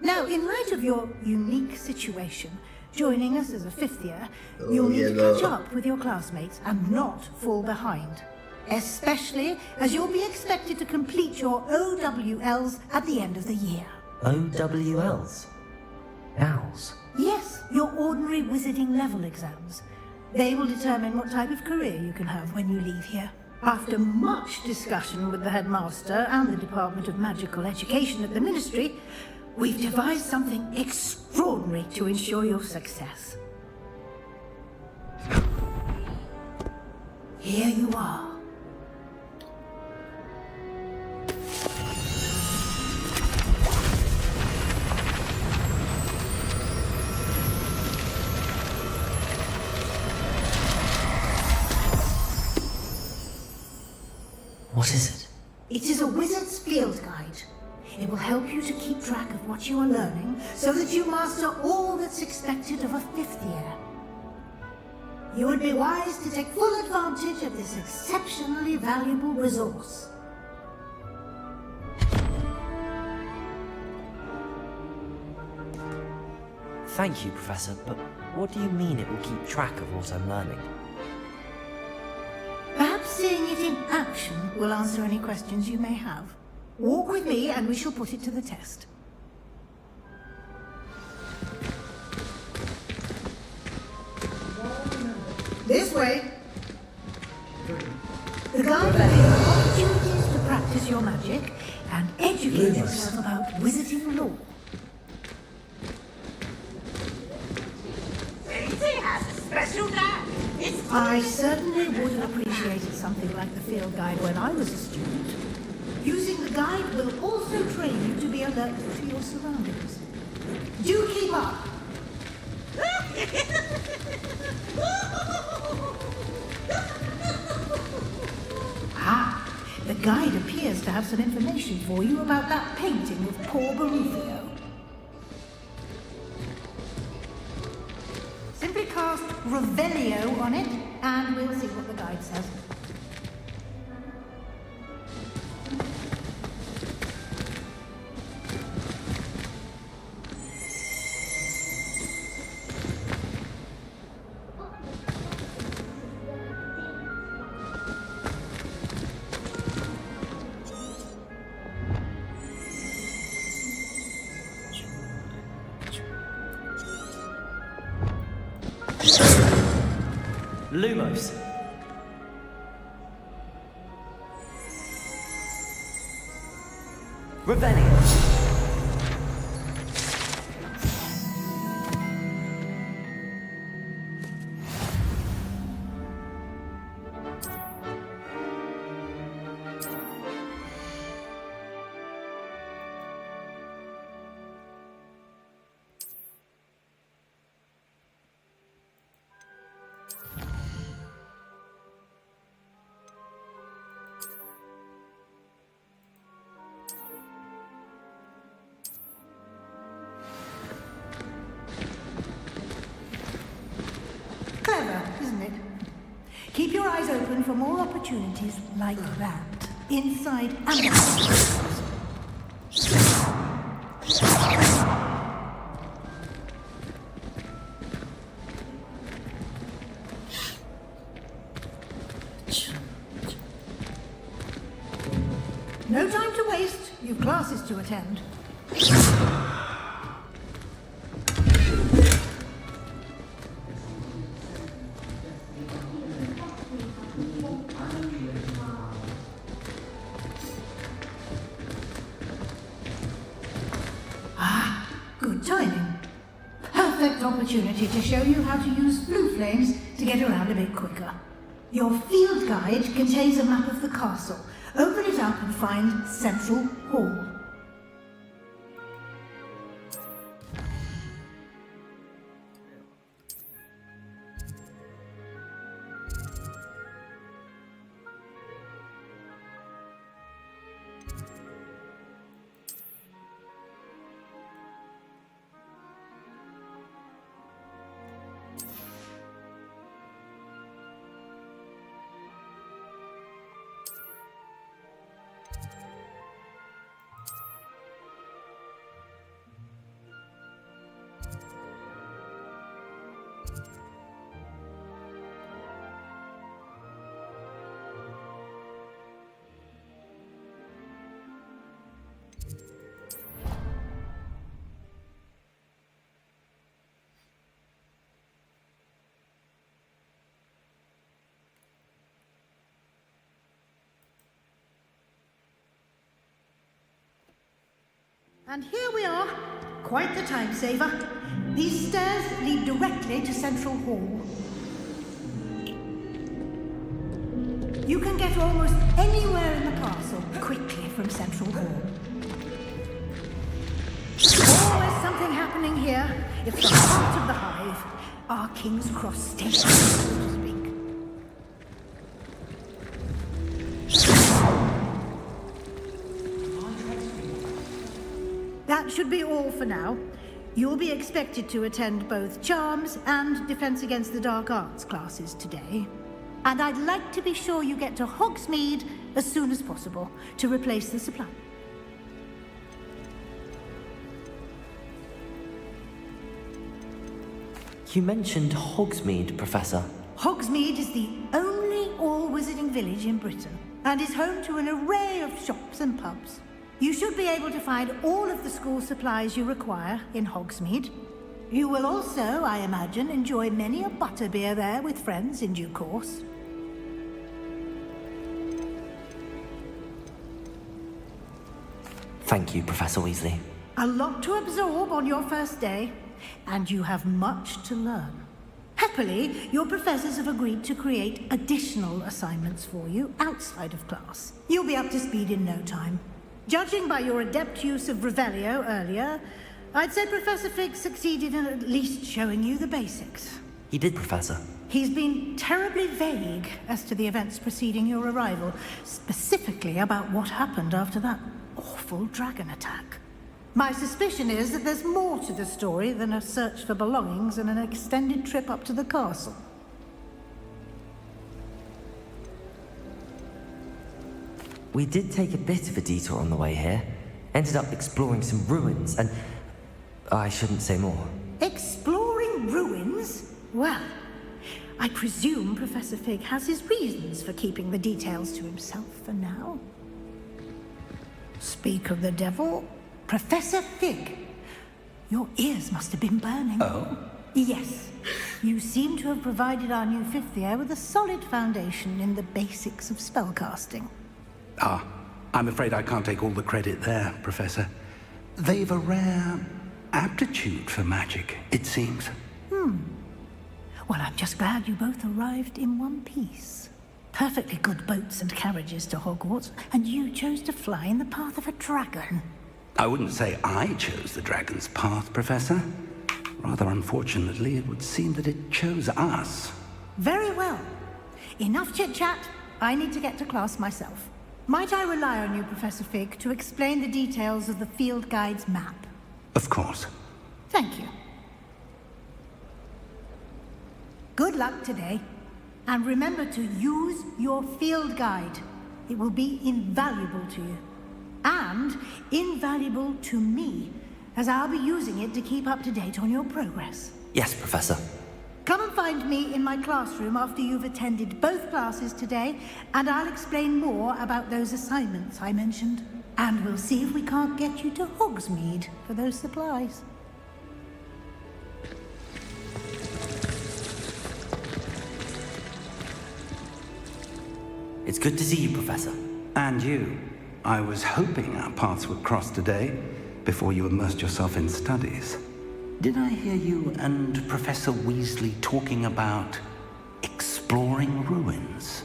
Now, in light of your unique situation, joining us as a 5th year, you'll need to catch up with your classmates and not fall behind. Especially as you'll be expected to complete your OWLs at the end of the year. OWLs? Owls? Yes, your ordinary wizarding level exams. They will determine what type of career you can have when you leave here. After much discussion with the headmaster and the Department of Magical Education at the Ministry, we've devised something extraordinary to ensure your success. Here you are. What is it? It is a wizard's field guide. It will help you to keep track of what you are learning so that you master all that's expected of a 5th year. You would be wise to take full advantage of this exceptionally valuable resource. Thank you, Professor, but what do you mean it will keep track of what I'm learning? Perhaps seeing it in action will answer any questions you may have. Walk with me and we shall put it to the test. This way. The guide will give you opportunities to practice your magic and educate yourself about wizarding lore. Daisy has a special knack. I certainly would have appreciated something like the field guide when I was a student. Using the guide will also train you to be alert to your surroundings. Do keep up! The guide appears to have some information for you about that painting of poor Barufio. Simply cast Revelio on it, and we'll see what the guide says. Lumos. Revelio. Clever, isn't it? Keep your eyes open for more opportunities like that, inside and out. No time to waste. You've classes to attend. Good timing. Perfect opportunity to show you how to use blue flames to get around a bit quicker. Your field guide contains a map of the castle. Open it up and find Central Hall. And here we are. Quite the time saver. These stairs lead directly to Central Hall. You can get almost anywhere in the castle quickly from Central Hall. Always something happening here. It's the heart of the hive. Our King's Cross station, so to speak. That should be all for now. You'll be expected to attend both Charms and Defense Against the Dark Arts classes today. And I'd like to be sure you get to Hogsmeade as soon as possible to replace the supply. You mentioned Hogsmeade, Professor. Hogsmeade is the only all-wizarding village in Britain and is home to an array of shops and pubs. You should be able to find all of the school supplies you require in Hogsmeade. You will also, I imagine, enjoy many a butterbeer there with friends in due course. Thank you, Professor Weasley. A lot to absorb on your first day, and you have much to learn. Happily, your professors have agreed to create additional assignments for you outside of class. You'll be up to speed in no time. Judging by your adept use of Revelio earlier, I'd say Professor Fig succeeded in at least showing you the basics. He did, Professor. He's been terribly vague as to the events preceding your arrival, specifically about what happened after that awful dragon attack. My suspicion is that there's more to the story than a search for belongings and an extended trip up to the castle. We did take a bit of a detour on the way here. Ended up exploring some ruins, and I shouldn't say more. Exploring ruins? Well, I presume Professor Fig has his reasons for keeping the details to himself for now. Speak of the devil, Professor Fig. Your ears must have been burning. Oh? Yes. You seem to have provided our new fifth year with a solid foundation in the basics of spellcasting. Ah, I'm afraid I can't take all the credit there, Professor. They've a rare aptitude for magic, it seems. Well, I'm just glad you both arrived in one piece. Perfectly good boats and carriages to Hogwarts, and you chose to fly in the path of a dragon. I wouldn't say I chose the dragon's path, Professor. Rather unfortunately, it would seem that it chose us. Very well. Enough chit-chat. I need to get to class myself. Might I rely on you, Professor Fig, to explain the details of the field guide's map? Of course. Thank you. Good luck today. And remember to use your field guide. It will be invaluable to you. And invaluable to me, as I'll be using it to keep up to date on your progress. Yes, Professor. Come and find me in my classroom after you've attended both classes today, and I'll explain more about those assignments I mentioned. And we'll see if we can't get you to Hogsmeade for those supplies. It's good to see you, Professor. And you. I was hoping our paths would cross today, before you immersed yourself in studies. Did I hear you and Professor Weasley talking about exploring ruins?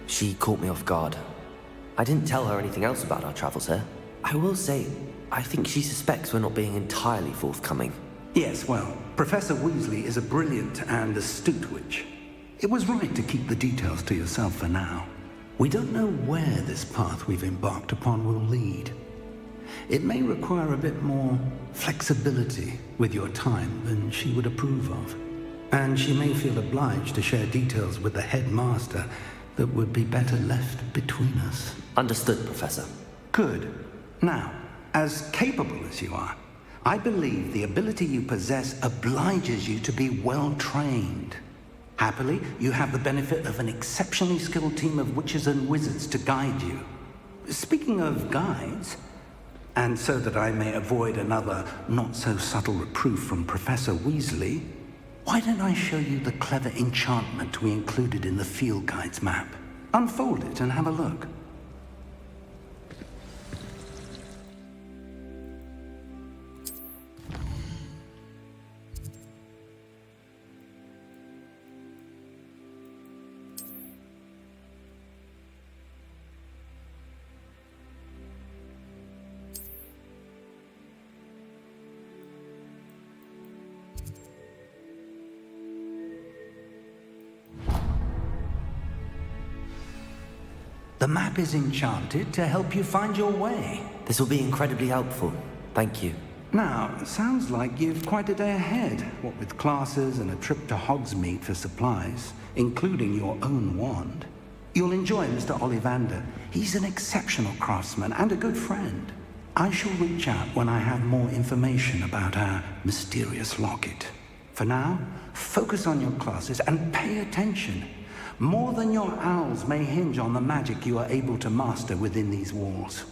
She caught me off guard. I didn't tell her anything else about our travels here. I will say, I think she suspects we're not being entirely forthcoming. Yes, well, Professor Weasley is a brilliant and astute witch. It was right to keep the details to yourself for now. We don't know where this path we've embarked upon will lead. It may require a bit more flexibility with your time than she would approve of. And she may feel obliged to share details with the headmaster that would be better left between us. Understood, Professor. Good. Now, as capable as you are, I believe the ability you possess obliges you to be well trained. Happily, you have the benefit of an exceptionally skilled team of witches and wizards to guide you. Speaking of guides, and so that I may avoid another not-so-subtle reproof from Professor Weasley, why don't I show you the clever enchantment we included in the field guide's map? Unfold it and have a look. The map is enchanted to help you find your way. This will be incredibly helpful. Thank you. Now, sounds like you've quite a day ahead, what with classes and a trip to Hogsmeade for supplies, including your own wand. You'll enjoy Mr. Ollivander. He's an exceptional craftsman and a good friend. I shall reach out when I have more information about our mysterious locket. For now, focus on your classes and pay attention. More than your owls may hinge on the magic you are able to master within these walls.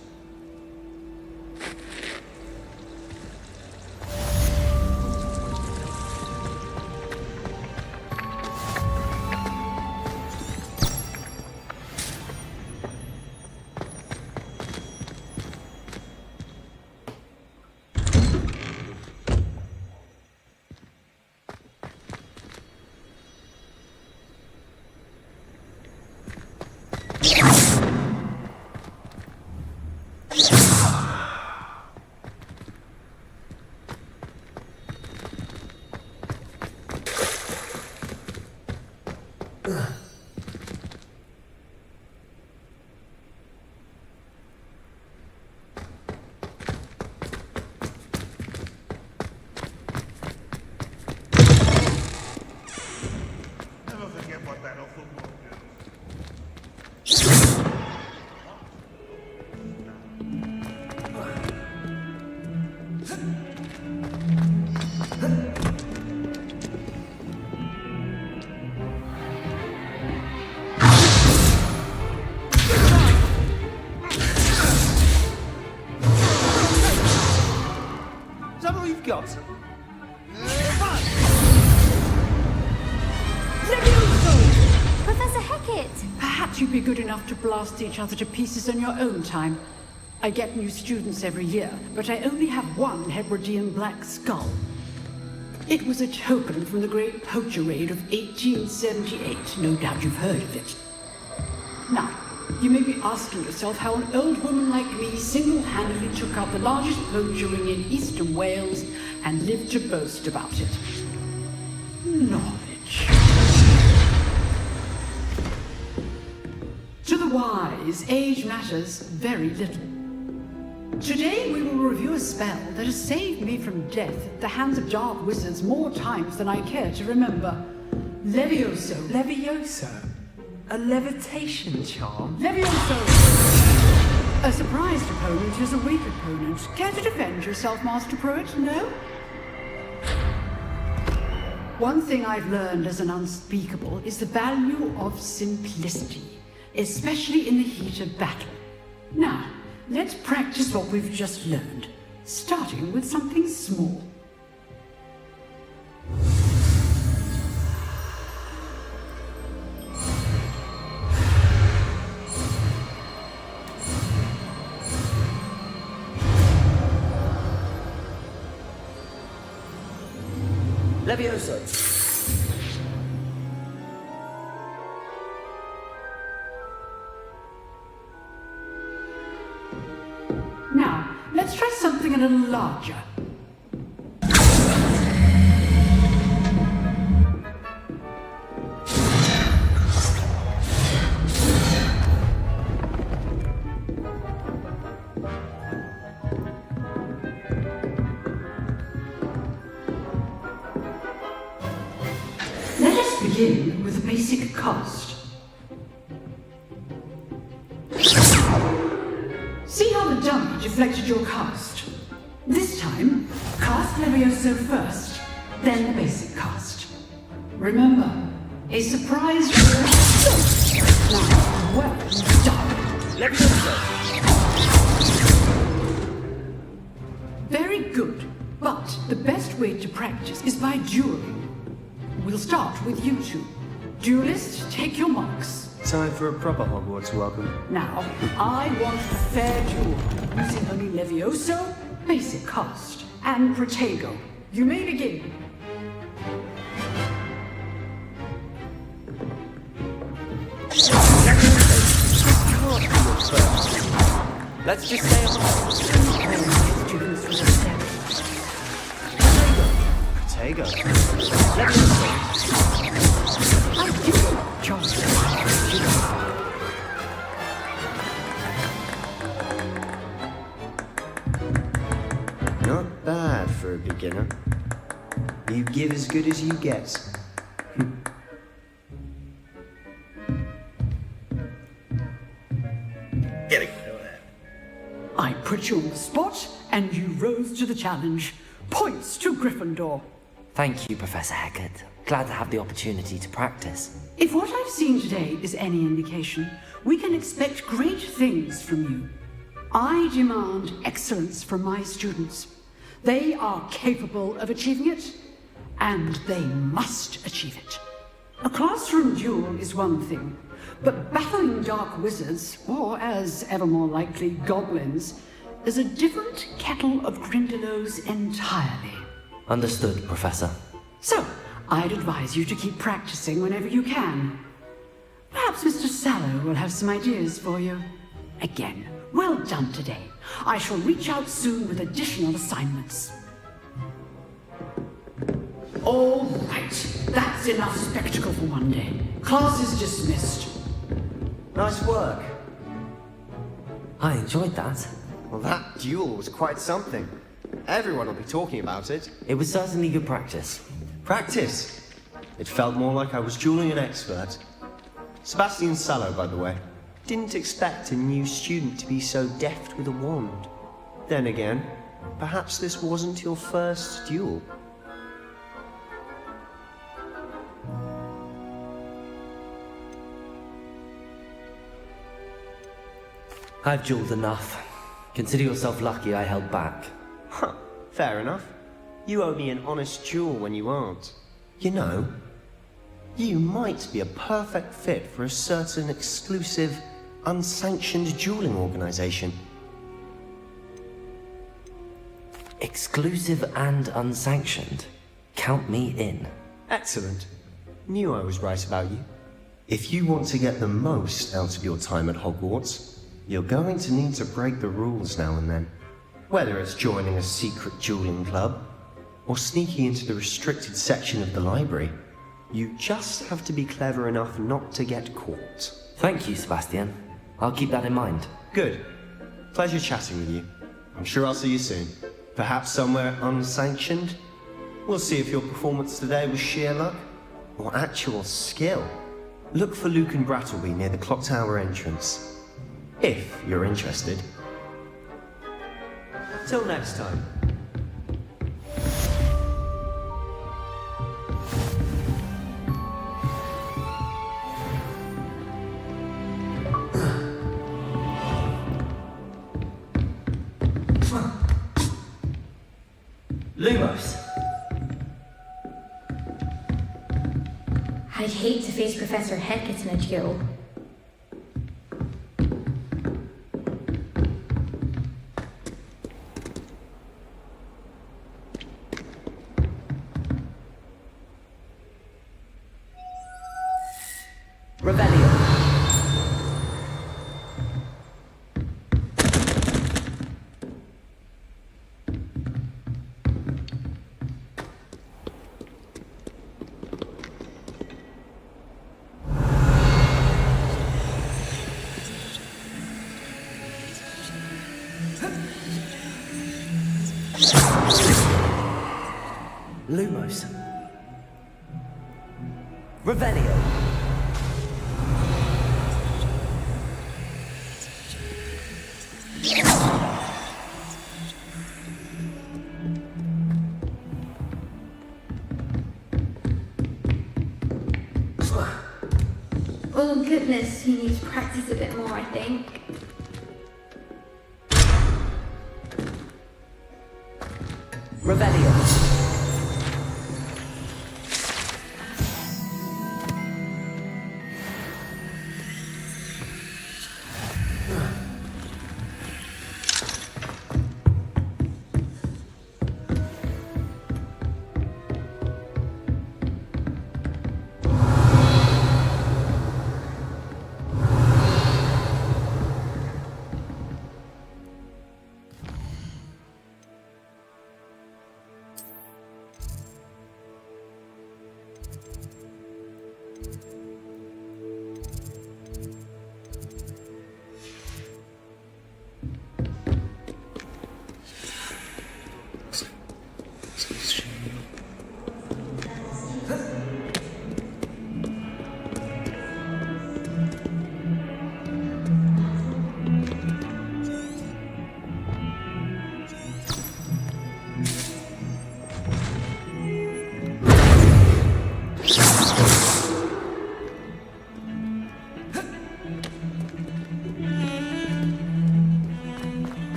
we've got. Professor Hecat! Perhaps you'd be good enough to blast each other to pieces on your own time. I get new students every year, but I only have one Hebridean black skull. It was a token from the Great Poacher Raid of 1878. No doubt you've heard of it. Now, you may be asking yourself how an old woman like me single-handedly took out the largest poacher ring in eastern Wales and lived to boast about it. Knowledge. To the wise, age matters very little. Today we will review a spell that has saved me from death at the hands of dark wizards more times than I care to remember. Levioso. Levioso? A levitation charm? Levioso! A surprised opponent is a weak opponent. Care to defend yourself, Master Pruitt? No? One thing I've learned as an unspeakable is the value of simplicity, especially in the heat of battle. Now, let's practice what we've just learned, starting with something small. Levioso. Now, let's try something a little larger. Let us begin with a basic cast. See how the dummy deflected your cast? This time, cast Levioso first, then the basic cast. Remember, a surprise... Now, well done. Levioso. Very good, but the best way to practice is by dueling. We'll start with you two. Duelist, take your marks. Time for a proper Hogwarts welcome. Now, I want a fair duel, using only Levioso, basic cast, and Protego. You may begin. Let's just say Protego. I do, Charles. Not bad for a beginner. You give as good as you get. I put you on the spot, and you rose to the challenge. Points to Gryffindor. Thank you, Professor Hecat. Glad to have the opportunity to practice. If what I've seen today is any indication, we can expect great things from you. I demand excellence from my students. They are capable of achieving it, and they must achieve it. A classroom duel is one thing, but battling dark wizards, or as ever more likely, goblins, is a different kettle of Grindylows entirely. Understood, Professor. So, I'd advise you to keep practicing whenever you can. Perhaps Mr. Sallow will have some ideas for you. Again, well done today. I shall reach out soon with additional assignments. All right, that's enough spectacle for one day. Class is dismissed. Nice work. I enjoyed that. Well, that duel was quite something. Everyone will be talking about it. It was certainly good practice. Practice? It felt more like I was dueling an expert. Sebastian Sallow, by the way. Didn't expect a new student to be so deft with a wand. Then again, perhaps this wasn't your first duel. I've dueled enough. Consider yourself lucky I held back. Huh, fair enough. You owe me an honest jewel when you aren't. You know, you might be a perfect fit for a certain exclusive, unsanctioned dueling organization. Exclusive and unsanctioned? Count me in. Excellent. Knew I was right about you. If you want to get the most out of your time at Hogwarts, you're going to need to break the rules now and then. Whether it's joining a secret dueling club, or sneaking into the restricted section of the library, you just have to be clever enough not to get caught. Thank you, Sebastian. I'll keep that in mind. Good. Pleasure chatting with you. I'm sure I'll see you soon. Perhaps somewhere unsanctioned? We'll see if your performance today was sheer luck, or actual skill. Look for Luke and Brattleby near the clock tower entrance. If you're interested. Till next time. Lumos! I'd hate to face Professor Hecat in a duel. Lumos. Revelio. Oh goodness, he needs to practice a bit more, I think. Revelio.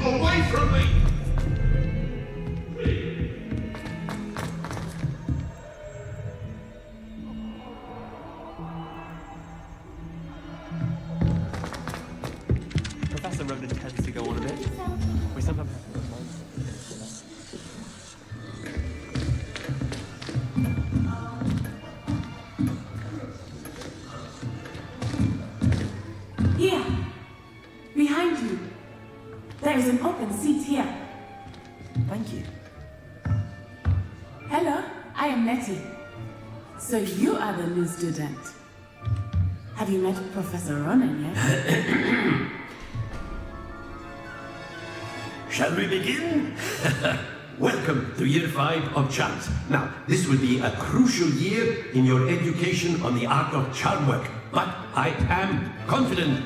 Away from me! Professor Ronan tends to go on a bit. We sometimes have to Here! Behind you! There is an open seat here. Thank you. Hello, I am Nettie. So you are the new student. Have you met Professor Ronan yet? Shall we begin? Welcome to Year 5 of Charms. Now, this will be a crucial year in your education on the art of charm work, but I am confident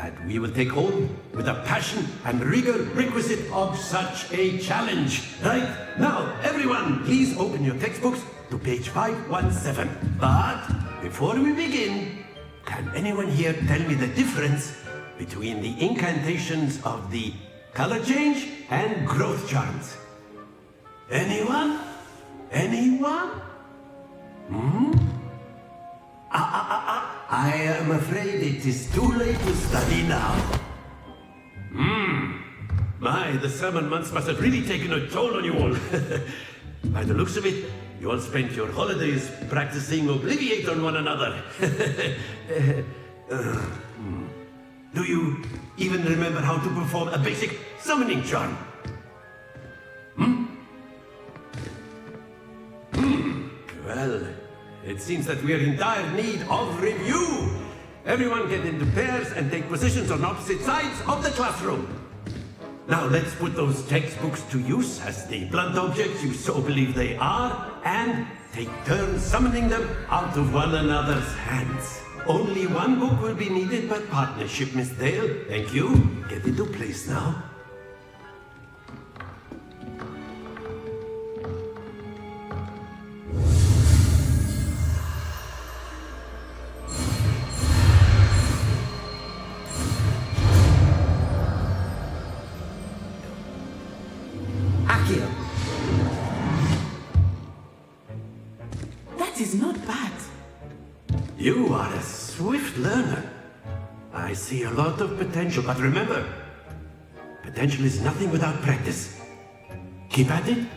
that we will take home with the passion and rigor requisite of such a challenge. Right? Now, everyone, please open your textbooks to page 517. But before we begin, can anyone here tell me the difference between the incantations of the color change and growth charms? Anyone? Anyone? I am afraid it is too late to study now. My, the summer months must have really taken a toll on you all. By the looks of it, you all spent your holidays practicing Obliviate on one another. Do you even remember how to perform a basic summoning charm? Well, it seems that we are in dire need of review. Everyone get into pairs and take positions on opposite sides of the classroom. Now let's put those textbooks to use as the blunt objects you so believe they are, and take turns summoning them out of one another's hands. Only one book will be needed by partnership, Miss Dale. Thank you. Get into place now. That is not bad. You are a swift learner. I see a lot of potential, but remember, potential is nothing without practice. Keep at it.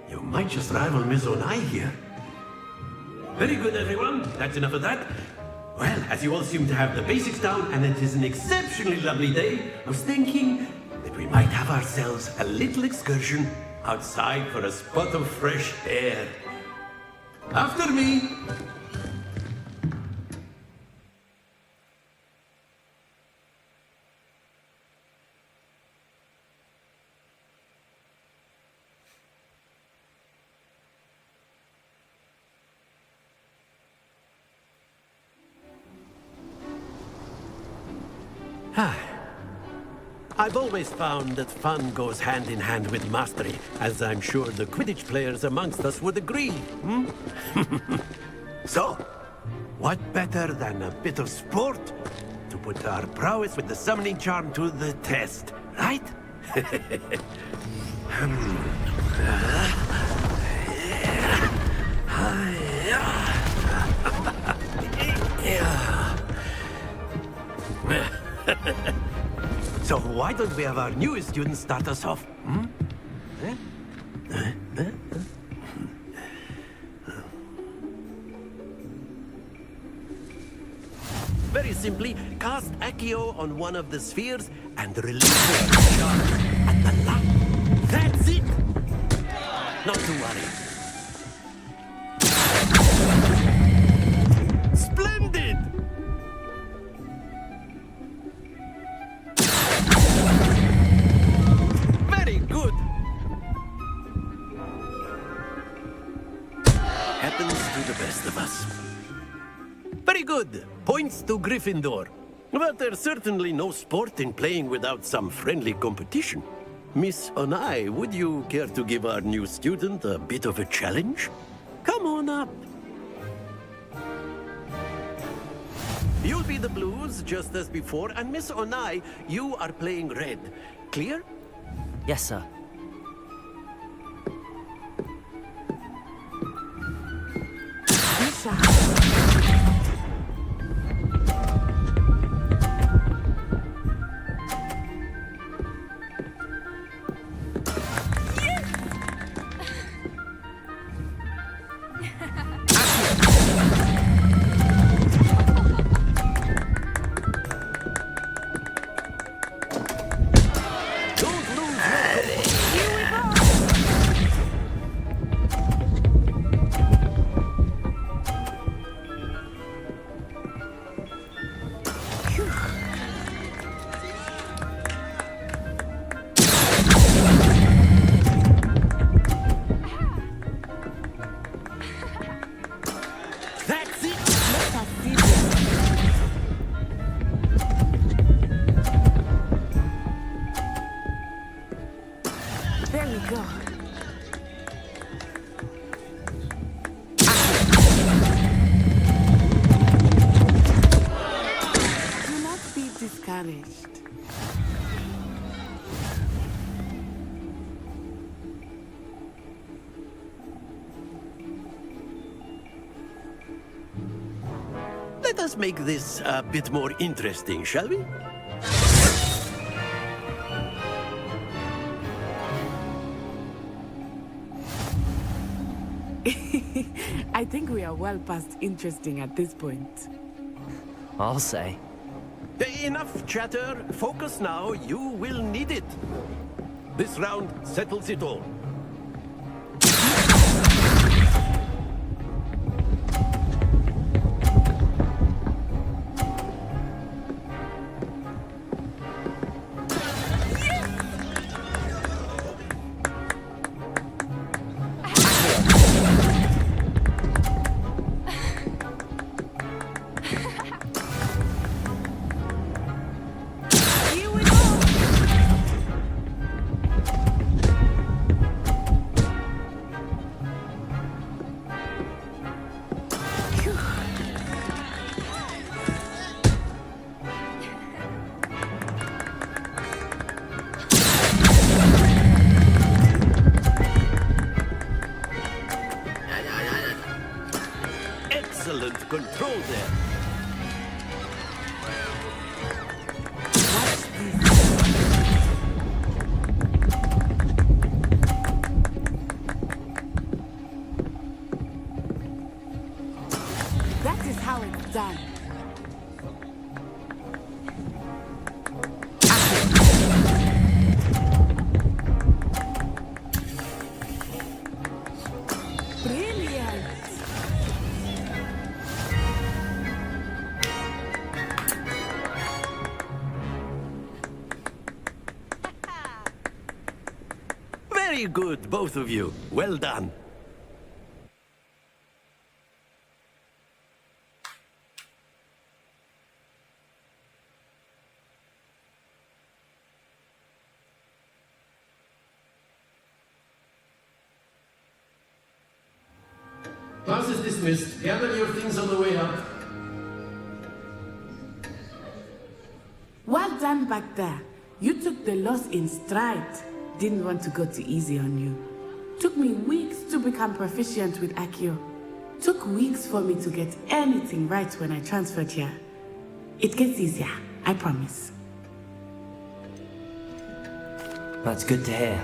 You might just rival Miss Onai here. Very good, everyone. That's enough of that. Well, as you all seem to have the basics down, and it is an exceptionally lovely day, I was thinking that we might have ourselves a little excursion outside for a spot of fresh air. After me. I've always found that fun goes hand in hand with mastery, as I'm sure the Quidditch players amongst us would agree. So, what better than a bit of sport to put our prowess with the summoning charm to the test, right? So why don't we have our newest student start us off? Very simply, cast Accio on one of the spheres and release the charm at the last. That's it! Not to worry. Splendid! Very good. Happens to the best of us. Very good. Points to Gryffindor. But there's certainly no sport in playing without some friendly competition. Miss Onai, would you care to give our new student a bit of a challenge? Come on up. You'll be the blues, just as before, and Miss Onai, you are playing red. Clear? Yes, sir. us make this a bit more interesting, shall we? I think we are well past interesting at this point. I'll say. Enough chatter. Focus now. You will need it. This round settles it all. Excellent control there. That is how it's done. Brilliant. Very good, both of you. Well done. Class is dismissed. Gather your things on the way up. Well done back there. You took the loss in stride. Didn't want to go too easy on you. Took me weeks to become proficient with Accio. Took weeks for me to get anything right when I transferred here. It gets easier, I promise. That's good to hear.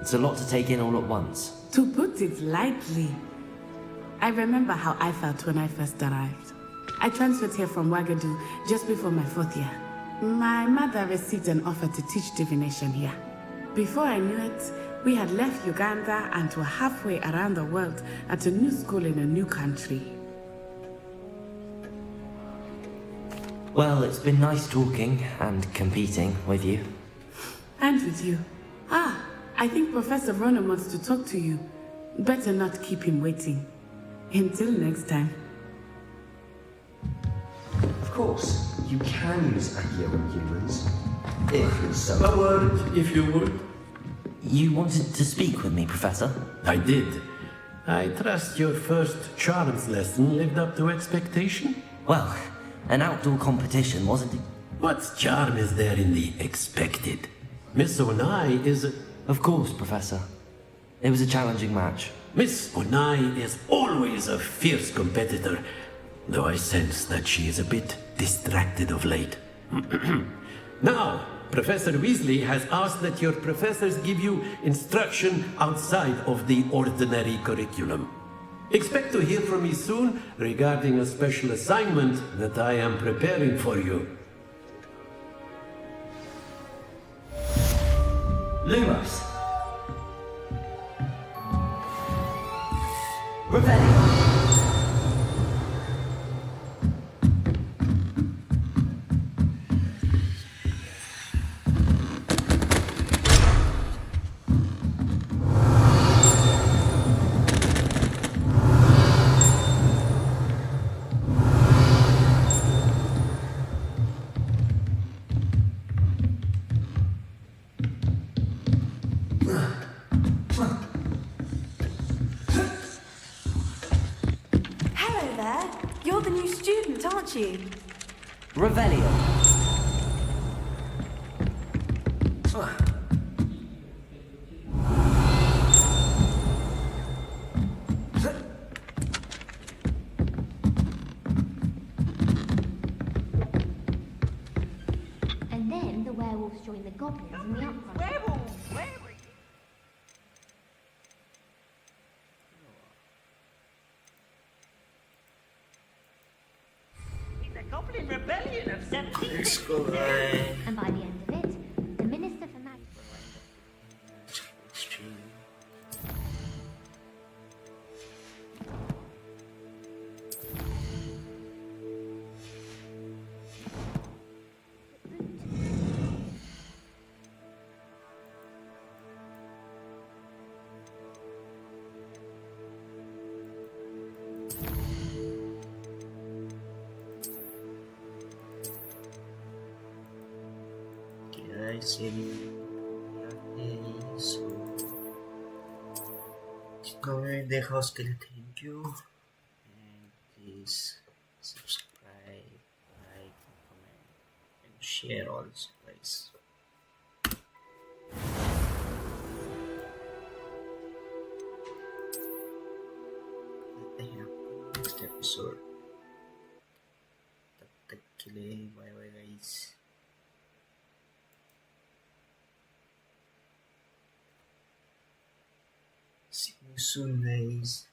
It's a lot to take in all at once. To put it lightly, I remember how I felt when I first arrived. I transferred here from Wagadu just before my 4th year. My mother received an offer to teach divination here. Before I knew it, we had left Uganda and were halfway around the world at a new school in a new country. Well, it's been nice talking and competing with you. And with you. I think Professor Ronan wants to talk to you. Better not keep him waiting. Until next time. Of course, you can use Accio on humans. If you're so... A word, if you would. You wanted to speak with me, Professor? I did. I trust your first charms lesson lived up to expectation? Well, an outdoor competition, wasn't it? What charm is there in the expected? Miss Onai is a... Of course, Professor. It was a challenging match. Miss Onai is always a fierce competitor, though I sense that she is a bit distracted of late. Now, Professor Weasley has asked that your professors give you instruction outside of the ordinary curriculum. Expect to hear from me soon regarding a special assignment that I am preparing for you. Lumos. Revelio. You're the new student, aren't you? Revelio. join the goblins in the upfront. In the Goblin Rebellion of Let's go, 1767. And by the end of it, the Minister for Magic. Guys, so comment, देखा उसके लिए thank you and please subscribe, like, comment and share also guys. मिलते हैं आपको next episode. तब तक के लिए bye bye guys. See you soon, guys.